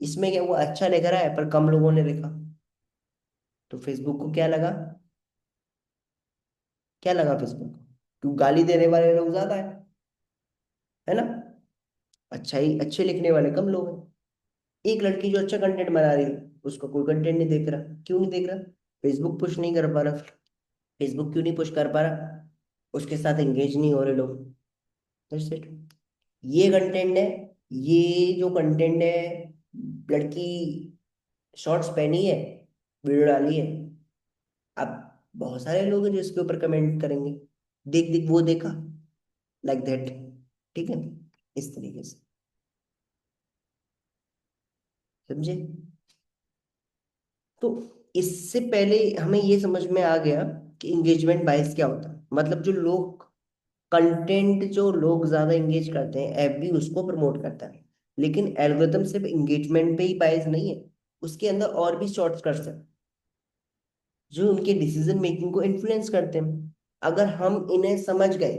इसमें क्या, वो अच्छा लिख रहा है पर कम लोगों ने लिखा, तो फेसबुक को क्या लगा? क्या लगा फेसबुक को? क्यों गाली देने वाले लोग ज्यादा है ना, अच्छा ही अच्छे लिखने वाले कम लोग हैं। एक लड़की जो अच्छा कंटेंट बना रही है, उसका कोई कंटेंट नहीं देख रहा। क्यों नहीं देख रहा? फेसबुक पुश नहीं कर पा रहा। फेसबुक क्यों नहीं पुश कर पा रहा? उसके साथ एंगेज नहीं हो रहे लोग। That's it। ये कंटेंट है, ये जो कंटेंट है, लड़की शॉर्ट्स पहनी है, वीडियो डाली है, अब बहुत सारे लोग हैं जो इसके ऊपर कमेंट करेंगे, देख देख वो देखा, लाइक दैट। ठीक है? इस तरीके से, समझे? तो इससे पहले हमें ये समझ में आ गया कि इंगेजमेंट बायस क्या होता है। मतलब जो लोग कंटेंट, जो लोग ज्यादा इंगेज करते हैं, ऐप भी उसको प्रमोट करता है। लेकिन एल्गोरिथम सिर्फ इंगेजमेंट पे ही बायस नहीं है, उसके अंदर और भी शॉर्टकट्स हैं जो उनके डिसीजन मेकिंग को इन्फ्लुएंस करते हैं। अगर हम इन्हें समझ गए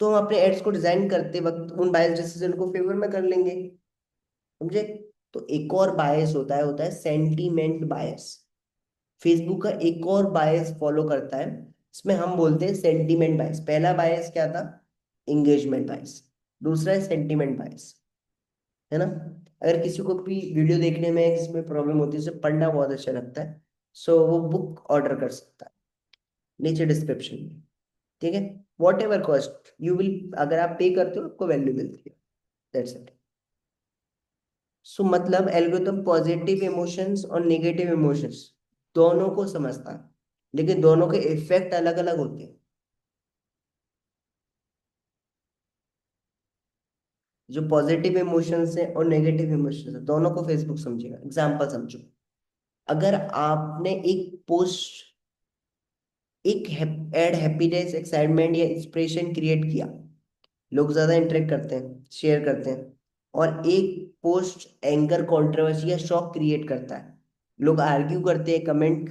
तो हम अपने एड्स को डिजाइन करते वक्त उन बायस डिसीजन को फेवर में कर लेंगे। समझे? तो एक और बायस होता है सेंटीमेंट बायस। फेसबुक का एक और बायस फॉलो करता है, इसमें हम बोलते हैं सेंटीमेंट बायस। पहला बायस क्या था? एंगेजमेंट बायस। दूसरा है सेंटीमेंट बायस, है ना? अगर किसी को भी वीडियो देखने में इसमें प्रॉब्लम होती है, उसे पढ़ना बहुत अच्छा लगता है, सो वो बुक ऑर्डर कर सकता है नीचे डिस्क्रिप्शन में। ठीक है? What ever cost you will, अगर आप पे करते हो आपको वैल्यू मिलती है, दैट्स इट। सो मतलब एल्गोरिथम पॉजिटिव इमोशंस और नेगेटिव इमोशंस दोनों को समझता है, लेकिन दोनों के इफेक्ट अलग अलग होते हैं। जो पॉजिटिव इमोशंस है और नेगेटिव इमोशंस है, दोनों को फेसबुक समझेगा। एग्जाम्पल समझो, अगर आपने एक पोस्ट, एक ऐड हैप्पीनेस, एक्साइटमेंट या इंस्पिरेशन क्रिएट किया, लोग ज्यादा इंटरेक्ट करते हैं, शेयर करते हैं। और एक पोस्ट एंगर, कंट्रोवर्सी या शॉक क्रिएट करता है, लोग आर्ग्यू करते हैं, कमेंट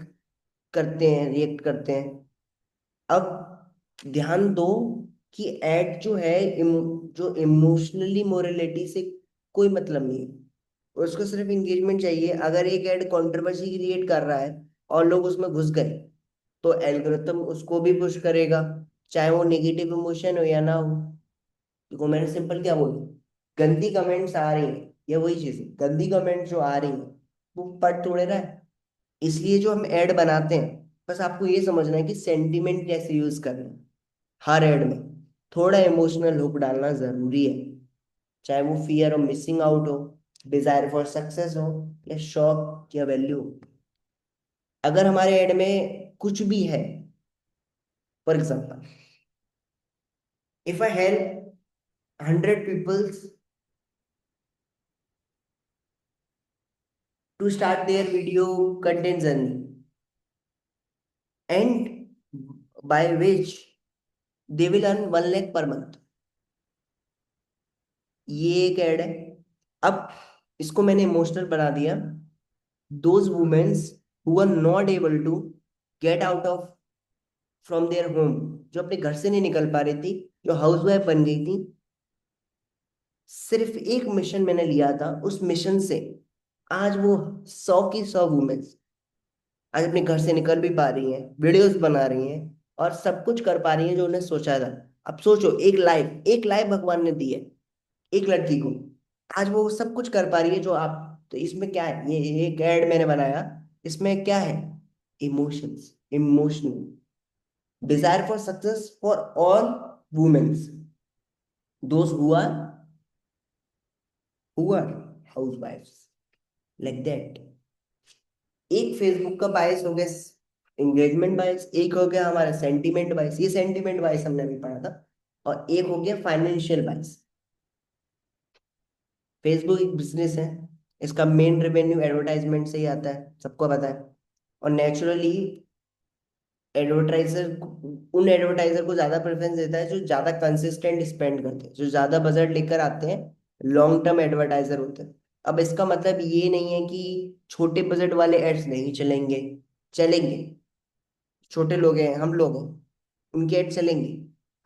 करते हैं, रिएक्ट करते हैं। अब ध्यान दो कि एड जो है, जो इमोशनली मोरलिटी से कोई मतलब नहीं है, उसको सिर्फ इंगेजमेंट चाहिए। अगर एक ऐड कंट्रोवर्सी क्रिएट कर रहा है और लोग उसमें घुस गए, तो एल्गोरिथम उसको भी पुश करेगा, चाहे वो नेगेटिव इमोशन हो या ना हो। देखो मैंने सिंपल क्या बोला, गंदी कमेंट्स आ रही हैं, ये वही चीज है, गंदी कमेंट्स जो आ रही हैं वो पढ़ थोड़े रहा है। इसलिए जो हम ऐड बनाते हैं, बस आपको ये समझना है कि सेंटिमेंट कैसे यूज करना है। हर ऐड में थोड़ा इमोशनल हुक डालना जरूरी है, चाहे वो फियर ऑफ मिसिंग आउट हो, डिजायर फॉर सक्सेस हो, या शॉक या वैल्यू। अगर हमारे ऐड में कुछ भी है, for example, if I help 100 peoples to start their video content journey and by which they will earn 1 lakh per month, ये एक ऐड है। अब इसको मैंने इमोशनल बना दिया। Those womens who are not able to get out of from their home, जो अपने घर से नहीं निकल पा रही थी, जो हाउस वाइफ बन गई थी, सिर्फ एक मिशन मैंने लिया था, उस मिशन से आज वो 100 की 100 वुमेन्स आज अपने घर से निकल भी पा रही हैं, वीडियोस बना रही हैं, और सब कुछ कर पा रही हैं जो उन्हें सोचा था। अब सोचो, एक लाइफ भगवान ने दी है एक लड़की को, आज वो सब कुछ कर पा रही है जो आप। तो इसमें क्या है, ये एक ऐड मैंने बनाया, इसमें क्या है? Emotions, emotional desire for success for all womens, those who are हाउसवाइफ्स, लाइक दैट। एक फेसबुक का बायस हो गया एंगेजमेंट बायस, एक हो गया हमारा सेंटीमेंट बायस, ये सेंटीमेंट बायस हमने अभी पढ़ा था, और एक हो गया फाइनेंशियल बायस। फेसबुक एक बिजनेस है, इसका मेन रेवेन्यू एडवर्टाइजमेंट से ही आता है, सबको पता है। और नेचुरली एडवर्टाइजर उन एडवर्टाइजर को ज्यादा प्रेफरेंस देता है जो ज्यादा कंसिस्टेंट स्पेंड करते हैं, जो ज्यादा बजट लेकर आते हैं, लॉन्ग टर्म एडवर्टाइजर होते हैं। अब इसका मतलब ये नहीं है कि छोटे बजट वाले एड्स नहीं चलेंगे, चलेंगे। छोटे लोग हैं, हम लोग हैं, उनके एड चलेंगे।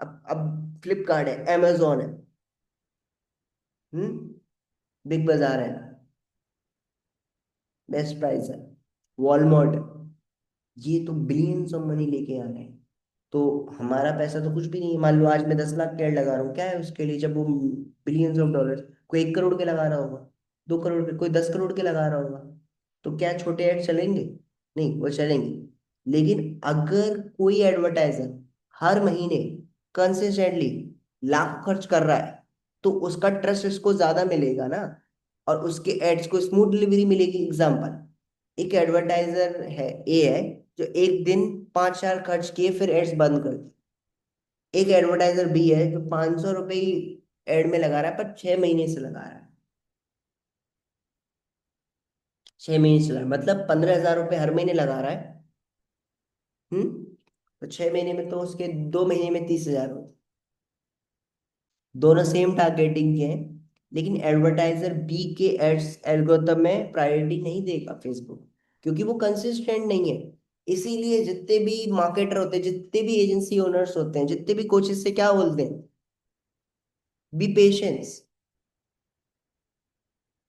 अब फ्लिपकार्ट है, amazon है, बिग बाजार है, बेस्ट प्राइस है, वॉलमार्ट है, ये तो बिलियंस ऑफ मनी लेके आ रहे हैं। तो हमारा पैसा तो कुछ भी नहीं है। मान लो आज मैं 10 लाख के ऐड लगा रहा हूँ, क्या है उसके लिए, जब वो बिलियंस ऑफ डॉलर, कोई 1 करोड़ के लगा रहा होगा, 2 करोड़ के, कोई 10 करोड़ के लगा रहा होगा, तो क्या छोटे ऐड चलेंगे? नहीं, वो चलेंगे। लेकिन अगर कोई एडवर्टाइजर हर महीने कंसिस्टेंटली लाख खर्च कर रहा है, तो उसका ट्रस्ट इसको ज्यादा मिलेगा ना, और उसके एड्स को स्मूथ डिलीवरी मिलेगी। एग्जाम्पल, एक एडवर्टाइजर है, ए है, जो एक दिन 5 हजार खर्च किए फिर एड्स बंद कर दी। एक एडवर्टाइजर बी है जो 500 रुपये एड में लगा रहा है, पर 6 महीने से लगा रहा है। 6 महीने से लगा, मतलब 15 हजार रुपये हर महीने लगा रहा है। तो 6 महीने में तो उसके 2 महीने में 30 हजार होते। दोनों सेम टारगेटिंग के हैं, लेकिन एडवर्टाइजर बी के एड्स एल्गोरिथम में प्रायोरिटी नहीं देगा फेसबुक, क्योंकि वो कंसिस्टेंट नहीं है। इसीलिए जितने भी मार्केटर होते हैं, जितने भी एजेंसी ओनर्स होते हैं, जितने भी कोचेस से क्या बोलते हैं, बी पेशेंस।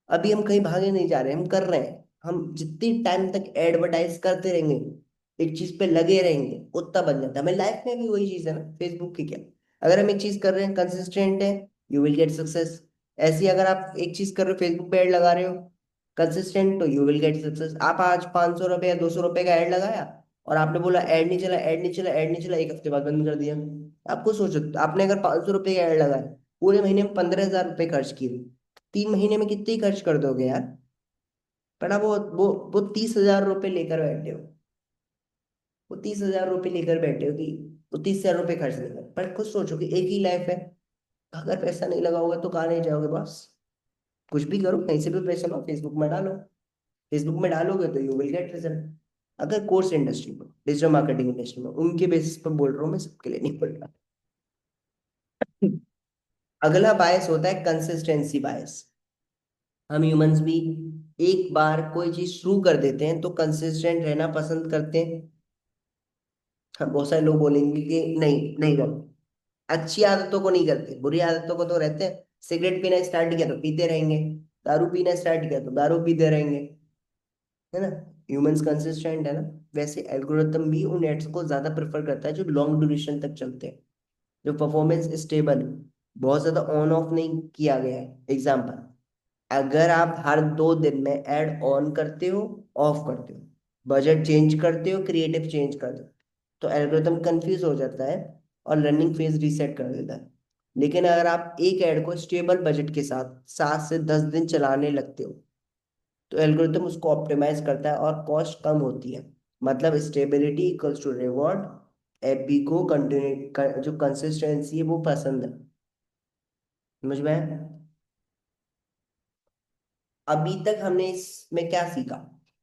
अभी हम कहीं भागे नहीं जा रहे, हम कर रहे हैं। हम जितनी टाइम तक एडवर्टाइज करते रहेंगे, एक चीज पे लगे रहेंगे, उतना बन जाता है। हमें लाइफ में भी वही चीज है ना, फेसबुक की क्या, अगर हम एक चीज कर रहे हैं, कंसिस्टेंट है, यू विल गेट सक्सेस। ऐसे ही अगर आप एक चीज कर रहे हो, फेसबुक पे ऐड लगा रहे हो, कंसिस्टेंट, तो यू विल गेट सक्सेस। आप आज 500 रुपये या 200 रुपये का ऐड लगाया, और आपने बोला ऐड नहीं चला, ऐड नहीं चला, ऐड नहीं चला, एक हफ्ते बाद बंद कर दिया। आपको सोचो, आपने अगर 500 रुपये का ऐड लगाया, पूरे महीने में 15,000 रुपये खर्च किए, 3 महीने में कितने ही खर्च कर दोगे यार। पर आप वो 30,000 रुपये लेकर बैठे हो, वो 30,000 रुपये लेकर बैठे हो कि वो 30,000 रुपये खर्च नहीं कर, पर खुद सोचो कि एक ही लाइफ है, अगर पैसा नहीं लगाओगे तो कहाँ नहीं जाओगे बस। कुछ भी करो, कहीं से भी पैसा लो, फेसबुक में डालो, फेसबुक में डालोगे तो यू विल गेट रिजल्ट। अगर कोर्स इंडस्ट्री में, डिजिटल मार्केटिंग इंडस्ट्री में, उनके बेसिस पर बोल रहा हूँ मैं, सबके लिए नहीं बोल रहा। अगला बायस होता है कंसिस्टेंसी बायस। हम ह्यूमंस भी एक बार कोई चीज शुरू कर देते हैं तो कंसिस्टेंट रहना पसंद करते हैं। हाँ, बहुत सारे लोग बोलेंगे कि नहीं नहीं करते, अच्छी आदतों को नहीं करते, बुरी आदतों को तो रहते हैं। सिगरेट पीना स्टार्ट किया तो पीते रहेंगे, दारू पीना स्टार्ट किया तो दारू पीते रहेंगे, है ना। ह्यूमंस कंसिस्टेंट है ना। वैसे एल्गोरिथम भी उन एड्स को ज्यादा प्रेफर करता है जो लॉन्ग ड्यूरेशन तक चलते हैं, जो परफॉर्मेंस स्टेबल, बहुत ज्यादा ऑन ऑफ नहीं किया गया है। एग्जाम्पल, अगर आप हर 2 दिन में ऐड ऑन करते हो, ऑफ करते हो, बजट चेंज करते हो, क्रिएटिव चेंज करते हो, तो एल्गोरिथम कंफ्यूज हो जाता है और रनिंग फेज रीसेट कर देता है। लेकिन अगर आप एक ऐड को स्टेबल बजट के साथ 7 से 10 दिन चलाने लगते हो, तो एल्गोरिथम उसको ऑप्टिमाइज करता है और कॉस्ट कम होती है। मतलब stability equals to reward. AP को कंटिन्यू, जो कंसिस्टेंसी है वो पसंद है। समझ में आया? अभी तक हमने इसमें क्या सीखा?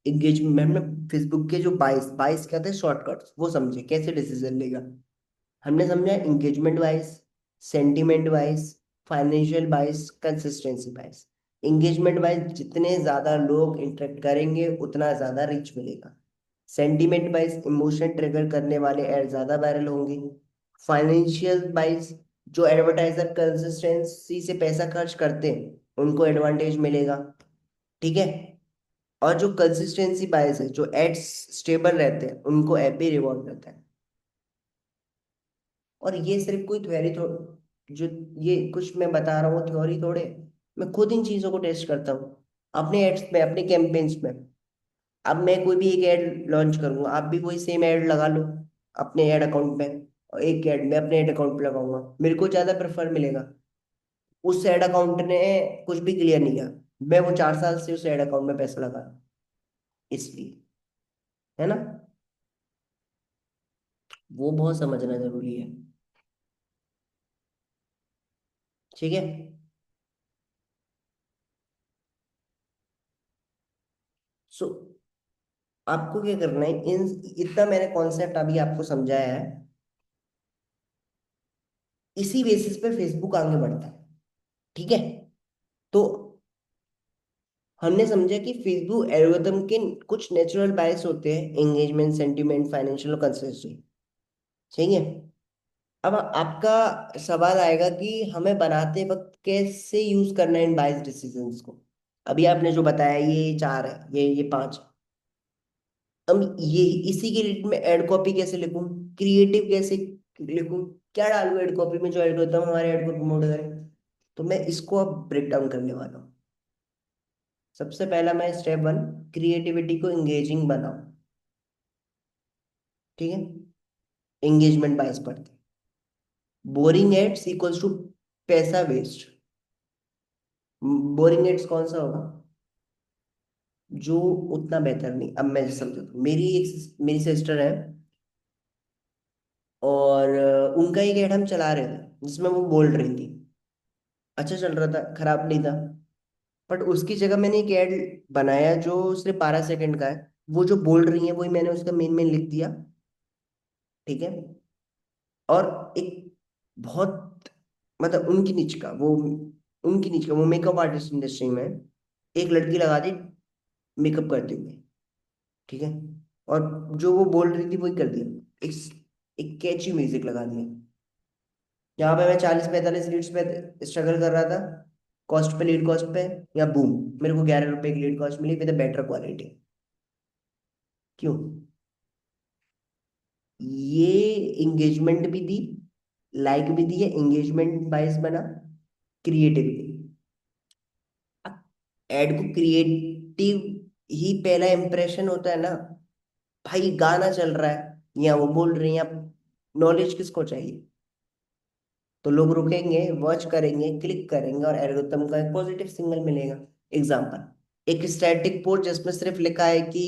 एंगेजमेंट में फेसबुक के जो बाइस बाइस कहते हैं शॉर्टकट्स, वो समझे कैसे डिसीजन लेगा। हमने समझा engagement wise, sentiment wise, financial wise, consistency wise. Engagement wise जितने ज्यादा लोग इंटरेक्ट करेंगे उतना ज्यादा रीच मिलेगा। सेंटिमेंट वाइज इमोशन ट्रिगर करने वाले ऐड ज्यादा वायरल होंगे। फाइनेंशियल वाइज जो एडवर्टाइजर कंसिस्टेंसी से पैसा खर्च करते हैं उनको एडवांटेज मिलेगा। ठीक है। और जो कंसिस्टेंसी बायस है, जो एड्स स्टेबल रहते हैं, उनको ऐप भी रिवॉर्ड करता है। और ये सिर्फ कोई थ्योरी जो ये कुछ मैं बता रहा हूँ थ्योरी थोड़े, मैं खुद इन चीजों को टेस्ट करता हूँ अपने एड्स में, अपने कैंपेन्स में। अब मैं कोई भी एक ऐड लॉन्च करूंगा, आप भी वही सेम ऐड लगा लो अपने ऐड अकाउंट में, और एक ऐड मैं अपने ऐड अकाउंट पे लगाऊंगा, मेरे को ज्यादा प्रेफर मिलेगा। उस ऐड अकाउंट ने कुछ भी क्लियर नहीं किया, मैं वो 4 साल से उस ऐड अकाउंट में पैसा लगा रहा हूं, इसलिए, है ना। वो बहुत समझना जरूरी है। ठीक है। सो आपको क्या करना है, इन इतना मैंने कॉन्सेप्ट अभी आपको समझाया है, इसी बेसिस पे फेसबुक आगे बढ़ता है। ठीक है। तो हमने समझा कि फेसबुक एल्गोरिथम के कुछ नेचुरल बायस होते हैं, एंगेजमेंट, सेंटिमेंट, फाइनेंशियल, कंसिस्टेंसी। ठीक है। अब आपका सवाल आएगा कि हमें बनाते वक्त कैसे यूज करना है इन बायस डिसीजंस को। अभी आपने जो बताया ये चार है, ये पांच है। अब ये इसी के रिलेटेड में एड कॉपी कैसे लिखूं, क्रिएटिव कैसे लिखूं, क्या डालूं एड कॉपी में जो एल्गोरिथम हमारे ऐड को प्रमोट करे। तो मैं इसको अब ब्रेक डाउन करने वाला हूँ। सबसे पहला मैं स्टेप वन, क्रिएटिविटी को एंगेजिंग बनाओ। ठीक है। एंगेजमेंट बायस पढ़ते हैं। बोरिंग एड्स इक्वल्स टू पैसा वेस्ट। बोरिंग एड्स कौन सा होगा? जो उतना बेहतर नहीं। अब मैं समझा, मेरी सिस्टर है, और उनका एक ऐड हम चला रहे थे जिसमें वो बोल रही थी, अच्छा चल रहा था, खराब नहीं था। बट उसकी जगह मैंने एक ऐड बनाया जो सिर्फ 12 सेकंड का है, वो जो बोल रही है वही मैंने उसका मेन मेन लिख दिया। ठीक है। और एक बहुत, मतलब उनकी नीच का वो मेकअप आर्टिस्ट इंडस्ट्री में एक लड़की लगा दी मेकअप करते हुए। ठीक है। और जो वो बोल रही थी वही कर दिया, एक कैची म्यूजिक लगा दिया। जहाँ पे मैं 40-45 मिनट्स पे स्ट्रगल कर रहा था, कॉस्ट पे, लीड कॉस्ट पे, या बूम, मेरे को 11 रुपए की लीड कॉस्ट मिली विद बेटर क्वालिटी। क्यों? ये इंगेजमेंट भी दी, लाइक भी दी है, एंगेजमेंट बाइस बना, क्रिएटिविटी। एड को क्रिएटिव ही पहला इंप्रेशन होता है ना। भाई गाना चल रहा है या वो बोल रही हैं, आप नॉलेज किसको चाहिए? तो लोग रुकेंगे, वॉच करेंगे, क्लिक करेंगे, और एल्गोरिथम का एक पॉजिटिव सिग्नल मिलेगा। एग्जाम्पल, एक स्टैटिक पोस्ट जिसमें सिर्फ लिखा है कि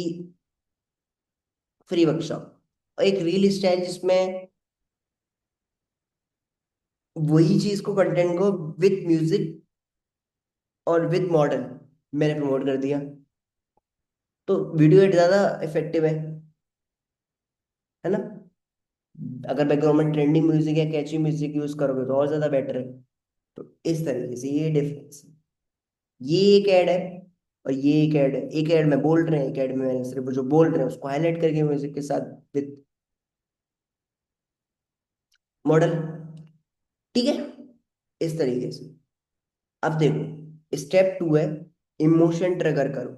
फ्री वर्कशॉप, और एक रील स्टाइल जिसमें वही चीज को, कंटेंट को विद म्यूजिक और विद मॉडल मैंने प्रमोट कर दिया, तो वीडियो एड ज्यादा इफेक्टिव है ना? अगर बैकग्राउंड में ट्रेंडिंग म्यूजिक या कैची म्यूजिक यूज करोगे तो और ज्यादा बेटर है। तो इस तरीके से ये डिफरेंस, ये एक ऐड है और ये एक ऐड है। एक ऐड में बोल रहे हैं, एक ऐड में मैंने सिर्फ जो बोल रहे हैं उसको हाईलाइट करके म्यूजिक के साथ विद मॉडल। ठीक है, इस तरीके से। अब देखो, स्टेप 2 है इमोशन ट्रिगर करो,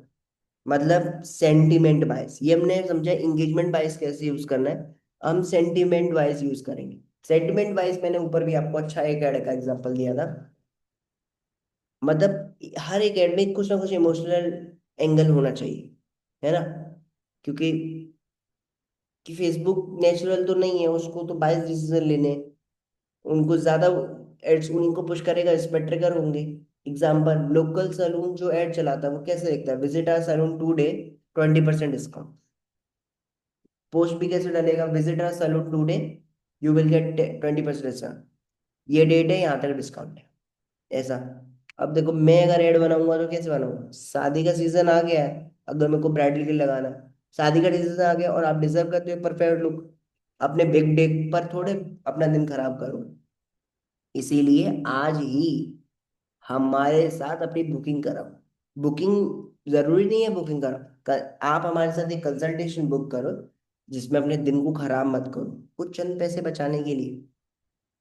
मतलब सेंटिमेंट बायस। ये हमने समझा एंगेजमेंट बायस कैसे यूज करना है, हम सेंटिमेंट बायस यूज करेंगे। सेंटिमेंट बायस मैंने ऊपर भी आपको अच्छा एक ऐड का एग्जांपल दिया था। मतलब हर एक ऐड में कुछ ना कुछ इमोशनल एंगल होना चाहिए, है ना? क्योंकि कि फेसबुक नेचुरल तो नहीं है, उसको तो बायस डिसीजन लेने हैं। उनको ज्यादा एड्स उन्हीं को पुश करेगा, इस पर ट्रिगर होंगे। एग्जाम्पल, लोकल सैलून जो एड चलाता है वो कैसे देखता है, visit our salon today, 20% discount. Post भी कैसे डालेगा, visit our salon today, you will get 20% discount, ये डेट है, यहाँ तक डिस्काउंट है, ऐसा। अब देखो, मैं अगर ऐड बनाऊंगा तो कैसे बनाऊंगा, शादी का सीजन आ गया है, अगर मेरे को ब्राइडल के लिए लगाना है, शादी का सीजन आ गया और आप डिजर्व करते हो परफेक्ट लुक, अपने बिग डे पर थोड़े अपना दिन खराब करो। इसीलिए आज ही हमारे साथ अपनी बुकिंग कराओ। बुकिंग जरूरी नहीं है बुकिंग करो, आप हमारे साथ एक कंसल्टेशन बुक करो, जिसमें अपने दिन को खराब मत करो, कुछ चंद पैसे बचाने के लिए।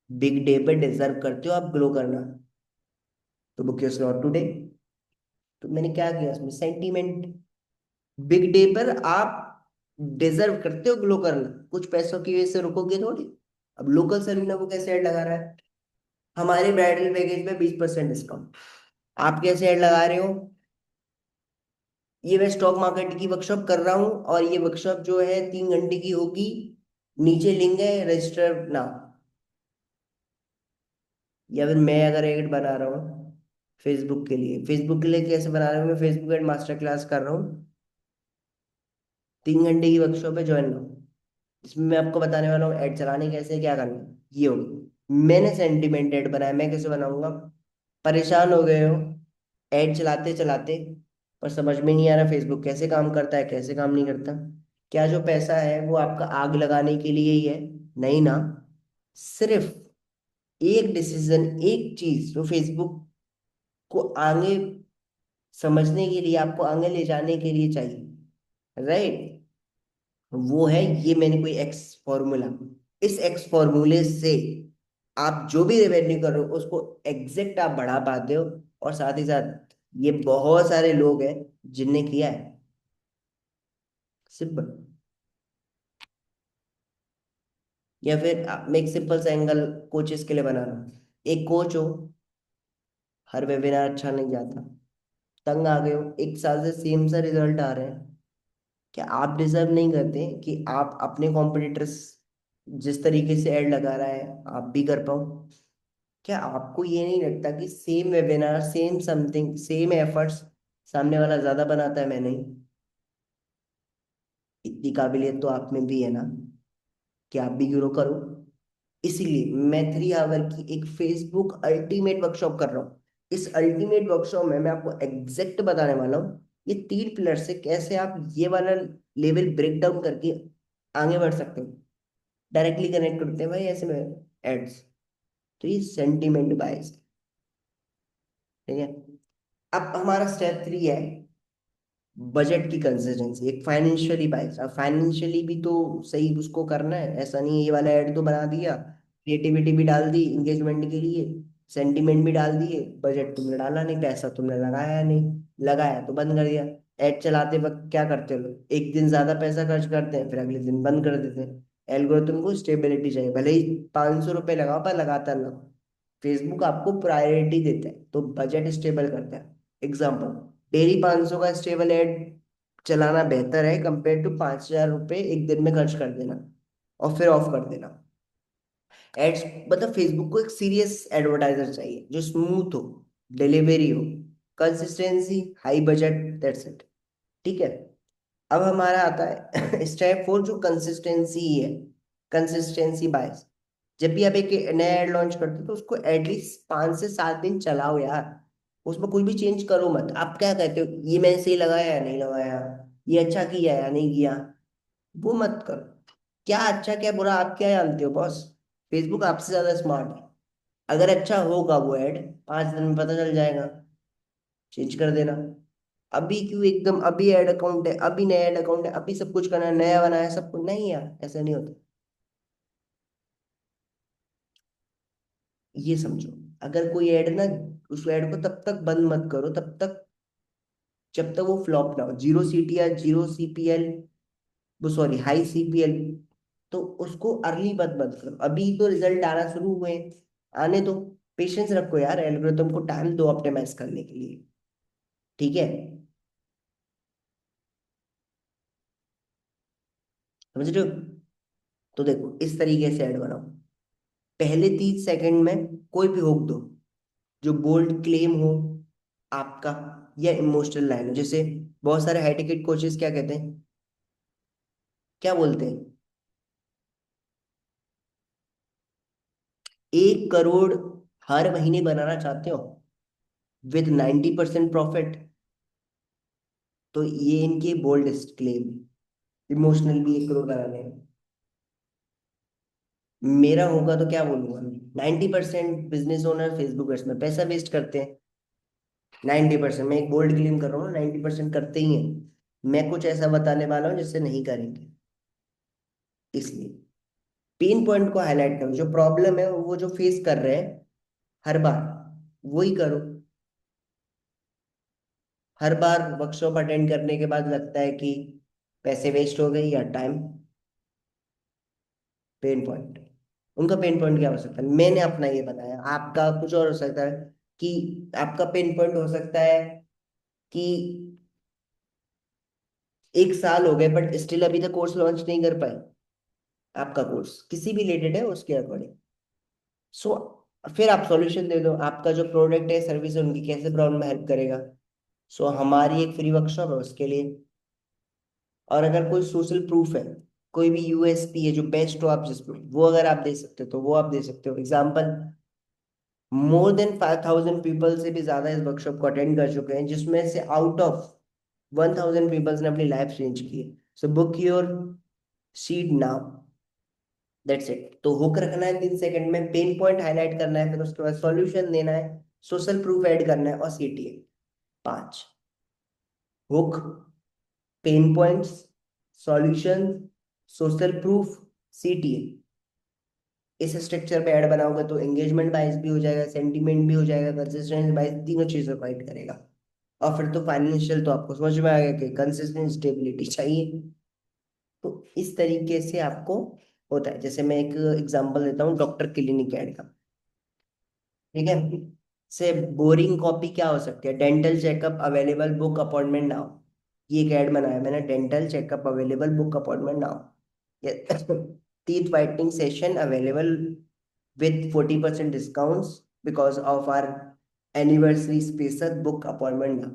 बिग डे पे डिजर्व करते हो आप ग्लो करना, तो बुक योर स्लॉट टुडे। तो मैंने क्या किया उसमें, सेंटीमेंट। बिग डे पर आप डिजर्व करते हो ग्लो करना, कुछ पैसों की वजह से रुकोगे थोड़ी। अब लोकल सैलून है, वो कैसे ऐड लगा रहा है, हमारे ब्राइडल पैकेज में 20% डिस्काउंट। आप कैसे ऐड लगा रहे हो, ये मैं स्टॉक मार्केट की वर्कशॉप कर रहा हूँ और ये वर्कशॉप जो है 3 घंटे की होगी, नीचे लिंक है, रजिस्टर ना। या फिर मैं अगर एड बना रहा हूँ फेसबुक के लिए, फेसबुक के लिए कैसे बना रहा हूँ, मैं फेसबुक एड मास्टर क्लास कर रहा हूँ, 3 घंटे की वर्कशॉप है, ज्वाइन लो। इसमें मैं आपको बताने वाला हूँ ऐड चलाने कैसे, क्या करना है। ये होगी, मैंने सेंटिमेंट ऐड बनाया, मैं कैसे बनाऊंगा, परेशान हो गए हो ऐड चलाते चलाते, पर समझ में नहीं आ रहा फेसबुक कैसे काम करता है, कैसे काम नहीं करता। क्या जो पैसा है वो आपका आग लगाने के लिए ही है? नहीं ना। सिर्फ एक डिसीजन, एक चीज जो फेसबुक को आगे समझने के लिए, आपको आगे ले जाने के लिए चाहिए, राइट? वो है, ये मैंने कोई एक्स फॉर्मूला, इस एक्स फॉर्मूले से आप जो भी रेवेन्यू कर रहे हो उसको एग्जैक्ट आप बढ़ा पाते हो। और साथ ही साथ ये बहुत सारे लोग हैं जिनने किया है, सिंपल। या फिर मैं एक सिंपल सा एंगल कोचेस के लिए बना रहा हूँ। एक कोच हो, हर वेबिनार अच्छा नहीं जाता, तंग आ गए हो, 1 साल से सेम सा रिजल्ट आ रहे हैं, क्या आप डिजर्व नहीं करते कि आप अपने कॉम्पिटिटर्स जिस तरीके से ऐड लगा रहा है आप भी कर पाओ? क्या आपको ये नहीं लगता कि same webinar, same something, same efforts सामने वाला ज्यादा बनाता है, मैं नहीं? इतनी काबिलियत तो आप में भी है ना, कि आप भी ग्रो करो। इसीलिए मैं 3 आवर की एक फेसबुक अल्टीमेट वर्कशॉप कर रहा हूँ। इस अल्टीमेट वर्कशॉप में मैं आपको एग्जैक्ट बताने वाला हूँ ये 3 पिलर से कैसे आप ये वाला लेवल ब्रेक डाउन करके आगे बढ़ सकते हो। डायरेक्टली कनेक्ट करते हैं भाई ऐसे में एड्स। तो ये सेंटीमेंट बायस, ठीक है। अब हमारा स्टेप 3 है बजट की कंसिस्टेंसी, एक फाइनेंशियली बायस। अब फाइनेंशियली भी तो सही उसको करना है, ऐसा नहीं है ये वाला ऐड तो बना दिया, क्रिएटिविटी भी डाल दी एंगेजमेंट के लिए, सेंटीमेंट भी डाल दिए, बजट तुमने डाला नहीं, पैसा तुमने लगाया नहीं, लगाया तो बंद कर दिया। एड चलाते वक्त क्या करते हो लोग, एक दिन ज्यादा पैसा खर्च करते हैं, फिर अगले दिन बंद कर देते हैं। एल्गोरिथम को स्टेबिलिटी चाहिए, भले ही 500 रुपये लगाओ पर लगातार लगाओ। फेसबुक आपको प्रायोरिटी देता है तो बजट स्टेबल करता है। एग्जाम्पल, डेली 500 का स्टेबल एड चलाना बेहतर है कंपेयर टू 5,000 रुपये एक दिन में खर्च कर देना और फिर ऑफ कर देना। एड्स, मतलब फेसबुक को एक सीरियस एडवर्टाइजर चाहिए जो स्मूथ हो, डिलीवरी हो, consistency, high budget, that's it. ठीक है। अब हमारा आता है स्टेप 4 जो कंसिस्टेंसी है, कंसिस्टेंसी बायस। जब भी आप एक नया ऐड लॉन्च करते हो तो उसको एटलीस्ट 5 से 7 दिन चलाओ यार। उसमें कोई भी चेंज करो मत। आप क्या कहते हो, ये मैंने सही लगाया या नहीं लगाया, ये अच्छा किया या नहीं किया, वो मत करो। क्या अच्छा क्या बुरा आप क्या जानते हो बॉस। फेसबुक आपसे ज्यादा स्मार्ट है। अगर अच्छा होगा वो ऐड 5 दिन में पता चल जाएगा, चेंज कर देना। अभी क्यों एकदम अभी ऐड अकाउंट है, अभी नया ऐड अकाउंट है, अभी सब कुछ करना है, नया बनाया है सब कुछ, नहीं यार ऐसा नहीं होता। ये समझो, अगर कोई ऐड ना, उस ऐड को तब तक बंद मत करो तब तक जब तक वो फ्लॉप ना हो, 0 CTR, 0 CPL, वो सॉरी हाई CPL। तो उसको अर्ली मत बंद करो, अभी तो रिजल्ट आना शुरू हुए हैं, आने दो। पेशेंस रखो यार, एल्गोरिथम को टाइम दो ऑप्टिमाइज करने के लिए। ठीक है, समझ रहे हो। तो देखो इस तरीके से ऐड बनाओ। पहले 30 सेकंड में कोई भी होक दो जो बोल्ड क्लेम हो आपका, या इमोशनल लाइन हो। जैसे बहुत सारे हाई टिकट कोचेस क्या कहते हैं, क्या बोलते हैं, 1 करोड़ हर महीने बनाना चाहते हो विद 90% प्रॉफिट। तो ये इनके बोल्डेस्ट क्लेम है, इमोशनल भी 1 करोड़ बनाने हैं। मेरा होगा तो क्या बोलूंगा, 90% बिजनेस ओनर फेसबुकर्स में पैसा वेस्ट करते हैं। 90%, मैं एक बोल्ड क्लेम कर रहा हूँ, 90% करते ही हैं। मैं कुछ ऐसा बताने वाला हूँ जिससे नहीं करेंगे। इसलिए पेन पॉइंट को हाईलाइट करो, जो प्रॉब्लम है वो जो फेस कर रहे हैं हर बार, वही करो। हर बार वर्कशॉप अटेंड करने के बाद लगता है कि पैसे वेस्ट हो गए या टाइम, पेन पॉइंट। उनका पेन पॉइंट क्या हो सकता है, मैंने अपना ये बताया, आपका कुछ और हो सकता है। कि आपका पेन पॉइंट हो सकता है कि 1 साल हो गए बट स्टिल अभी तक कोर्स लॉन्च नहीं कर पाए। आपका कोर्स किसी भी रिलेटेड है उसके अकॉर्डिंग। सो फिर आप सॉल्यूशन दे दो, आपका जो प्रोडक्ट है सर्विस है उनकी कैसे प्रॉब्लम में हेल्प करेगा। सो हमारी एक फ्री वर्कशॉप है उसके लिए। और अगर कोई सोशल प्रूफ है, कोई भी USP है जो बेस्ट हो आप जिसमें, वो अगर आप दे सकते हो तो वो आप दे सकते हो। एग्जाम्पल, मोर देन 5,000 पीपल से भी ज्यादा इस वर्कशॉप को अटेंड कर चुके हैं, जिसमें से आउट ऑफ 1,000 पीपल्स ने अपनी लाइफ चेंज की है। So book your seat now, that's it. तो हुक रखना है 3 सेकंड में, पेन पॉइंट हाईलाइट करना है, फिर उसके बाद सॉल्यूशन देना है, सोशल प्रूफ ऐड करना है और CTA। 5, hook, pen points, solution, social proof, CTA। इस स्ट्रक्चर पे ऐड बनाओगे तो एंगेजमेंट बाइस भी हो जाएगा, सेंटीमेंट भी हो जाएगा, कंसिस्टेंट बाइस, तीनों चीजों को फाइट करेगा। और फिर तो फाइनेंशियल तो आपको समझ में आ गया कि कंसिस्टेंट स्टेबिलिटी चाहिए। तो इस तरीके से आपको होता है। जैसे मैं एक एग्जांपल देता हूँ डॉक्टर क्लिनिक ऐड का। ठीक है, से बोरिंग कॉपी क्या हो सकती है, dental checkup available, book appointment now. ये एक ऐड बनाया मैंने, dental checkup available, book appointment now. Teeth whitening session available with 40% discounts because of our anniversary special, book appointment now।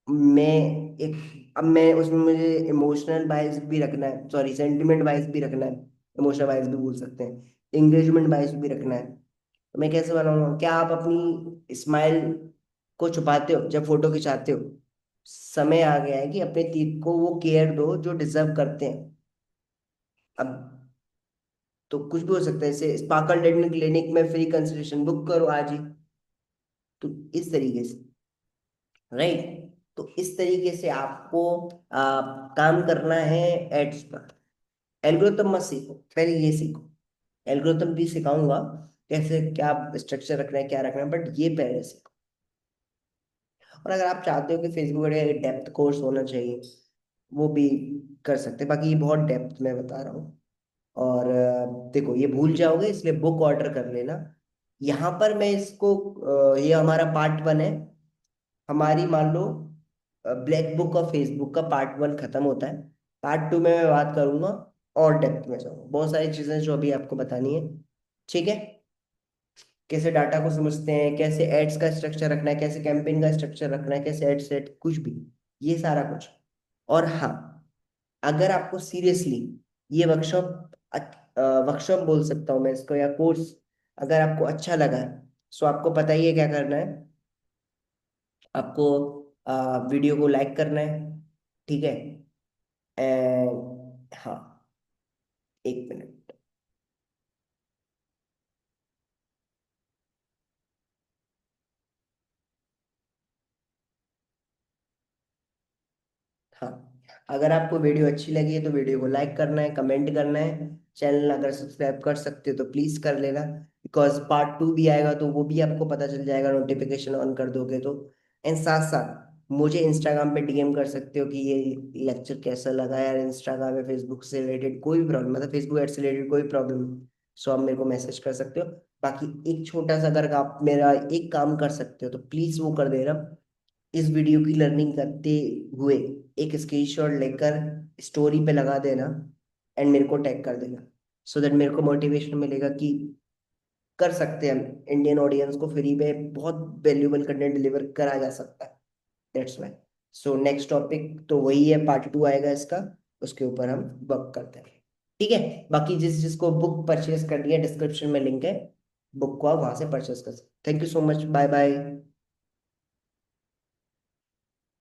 मैं एक, अब मैं उसमें मुझे इमोशनल बायस भी रखना है, सॉरी सेंटिमेंट बायस भी रखना है, इमोशनल बायस भी बोल सकते हैं, एंगेजमेंट बायस भी रखना है। तो मैं कैसे बनाऊंगा, क्या आप अपनी स्माइल को छुपाते हो जब फोटो खिंचाते हो। समय आ गया है कि अपने तीत को वो केयर दो जो डिजर्व करते हैं। अब तो कुछ भी हो सकता है, जैसे स्पार्कल डेंटल क्लिनिक में फ्री कंसल्टेशन बुक करो आज ही। तो इस तरीके से, राइट। तो इस तरीके से आपको काम करना है एड्स पर। एल्गोरिथम मत सीखो, पहले ये सीखो। एल्गोरिथम भी सिखाऊंगा, कैसे क्या स्ट्रक्चर रखना है, क्या रखना है, बट ये पहले से। और अगर आप चाहते हो कि फेसबुक का डेप्थ कोर्स होना चाहिए, वो भी कर सकते हैं। बाकी ये बहुत डेप्थ में बता रहा हूँ। और देखो ये भूल जाओगे, इसलिए बुक ऑर्डर कर लेना। यहाँ पर मैं इसको ये हमारा पार्ट 1 है। हमारी मान लो ब्लैक बुक और फेसबुक का पार्ट 1 खत्म होता है। पार्ट 2 में मैं बात करूंगा और डेप्थ में जाऊंगा, बहुत सारी चीजें जो अभी आपको बतानी है। ठीक है, कैसे डाटा को समझते हैं, कैसे एड्स का स्ट्रक्चर रखना है, कैसे कैंपेन का स्ट्रक्चर रखना है, कैसे एड सेट, कुछ भी, ये सारा कुछ। और हाँ, अगर आपको सीरियसली ये वर्कशॉप, वर्कशॉप बोल सकता हूँ मैं इसको, या कोर्स, अगर आपको अच्छा लगा है, सो आपको पता ही है क्या करना है। आपको वीडियो को लाइक करना है, ठीक है। एंड हाँ, एक मिनट। हाँ, अगर आपको वीडियो अच्छी लगी है तो वीडियो को लाइक करना है, कमेंट करना है। चैनल अगर सब्सक्राइब कर सकते हो तो प्लीज कर लेना, बिकॉज पार्ट 2 भी आएगा तो वो भी आपको पता चल जाएगा, नोटिफिकेशन ऑन कर दोगे तो। एंड साथ साथ मुझे इंस्टाग्राम पे डीएम कर सकते हो कि ये लेक्चर कैसा लगा यार। इंस्टाग्राम या फेसबुक से रिलेटेड कोई भी प्रॉब्लम, मतलब फेसबुक एड से रिलेटेड कोई प्रॉब्लम, सो आप मेरे को मैसेज कर सकते हो। बाकी एक छोटा सा, अगर आप मेरा एक काम कर सकते हो तो प्लीज वो कर देना। इस वीडियो की लर्निंग करते हुए एक स्क्रीनशॉट लेकर स्टोरी पे लगा देना, एंड मेरे को टैग कर देना, सो दैट मेरे को मोटिवेशन मिलेगा कि कर सकते हैं हम, इंडियन ऑडियंस को फ्री में बहुत वैल्यूबल कंटेंट डिलीवर करा जा सकता है। That's why. So next topic तो वही है, पार्ट 2 आएगा इसका, उसके ऊपर हम वर्क करते हैं। ठीक है, बाकी जिसको बुक परचेज करनी है, डिस्क्रिप्शन में लिंक है, बुक को आप वहां से परचेज कर सकते। Thank you so much, bye bye.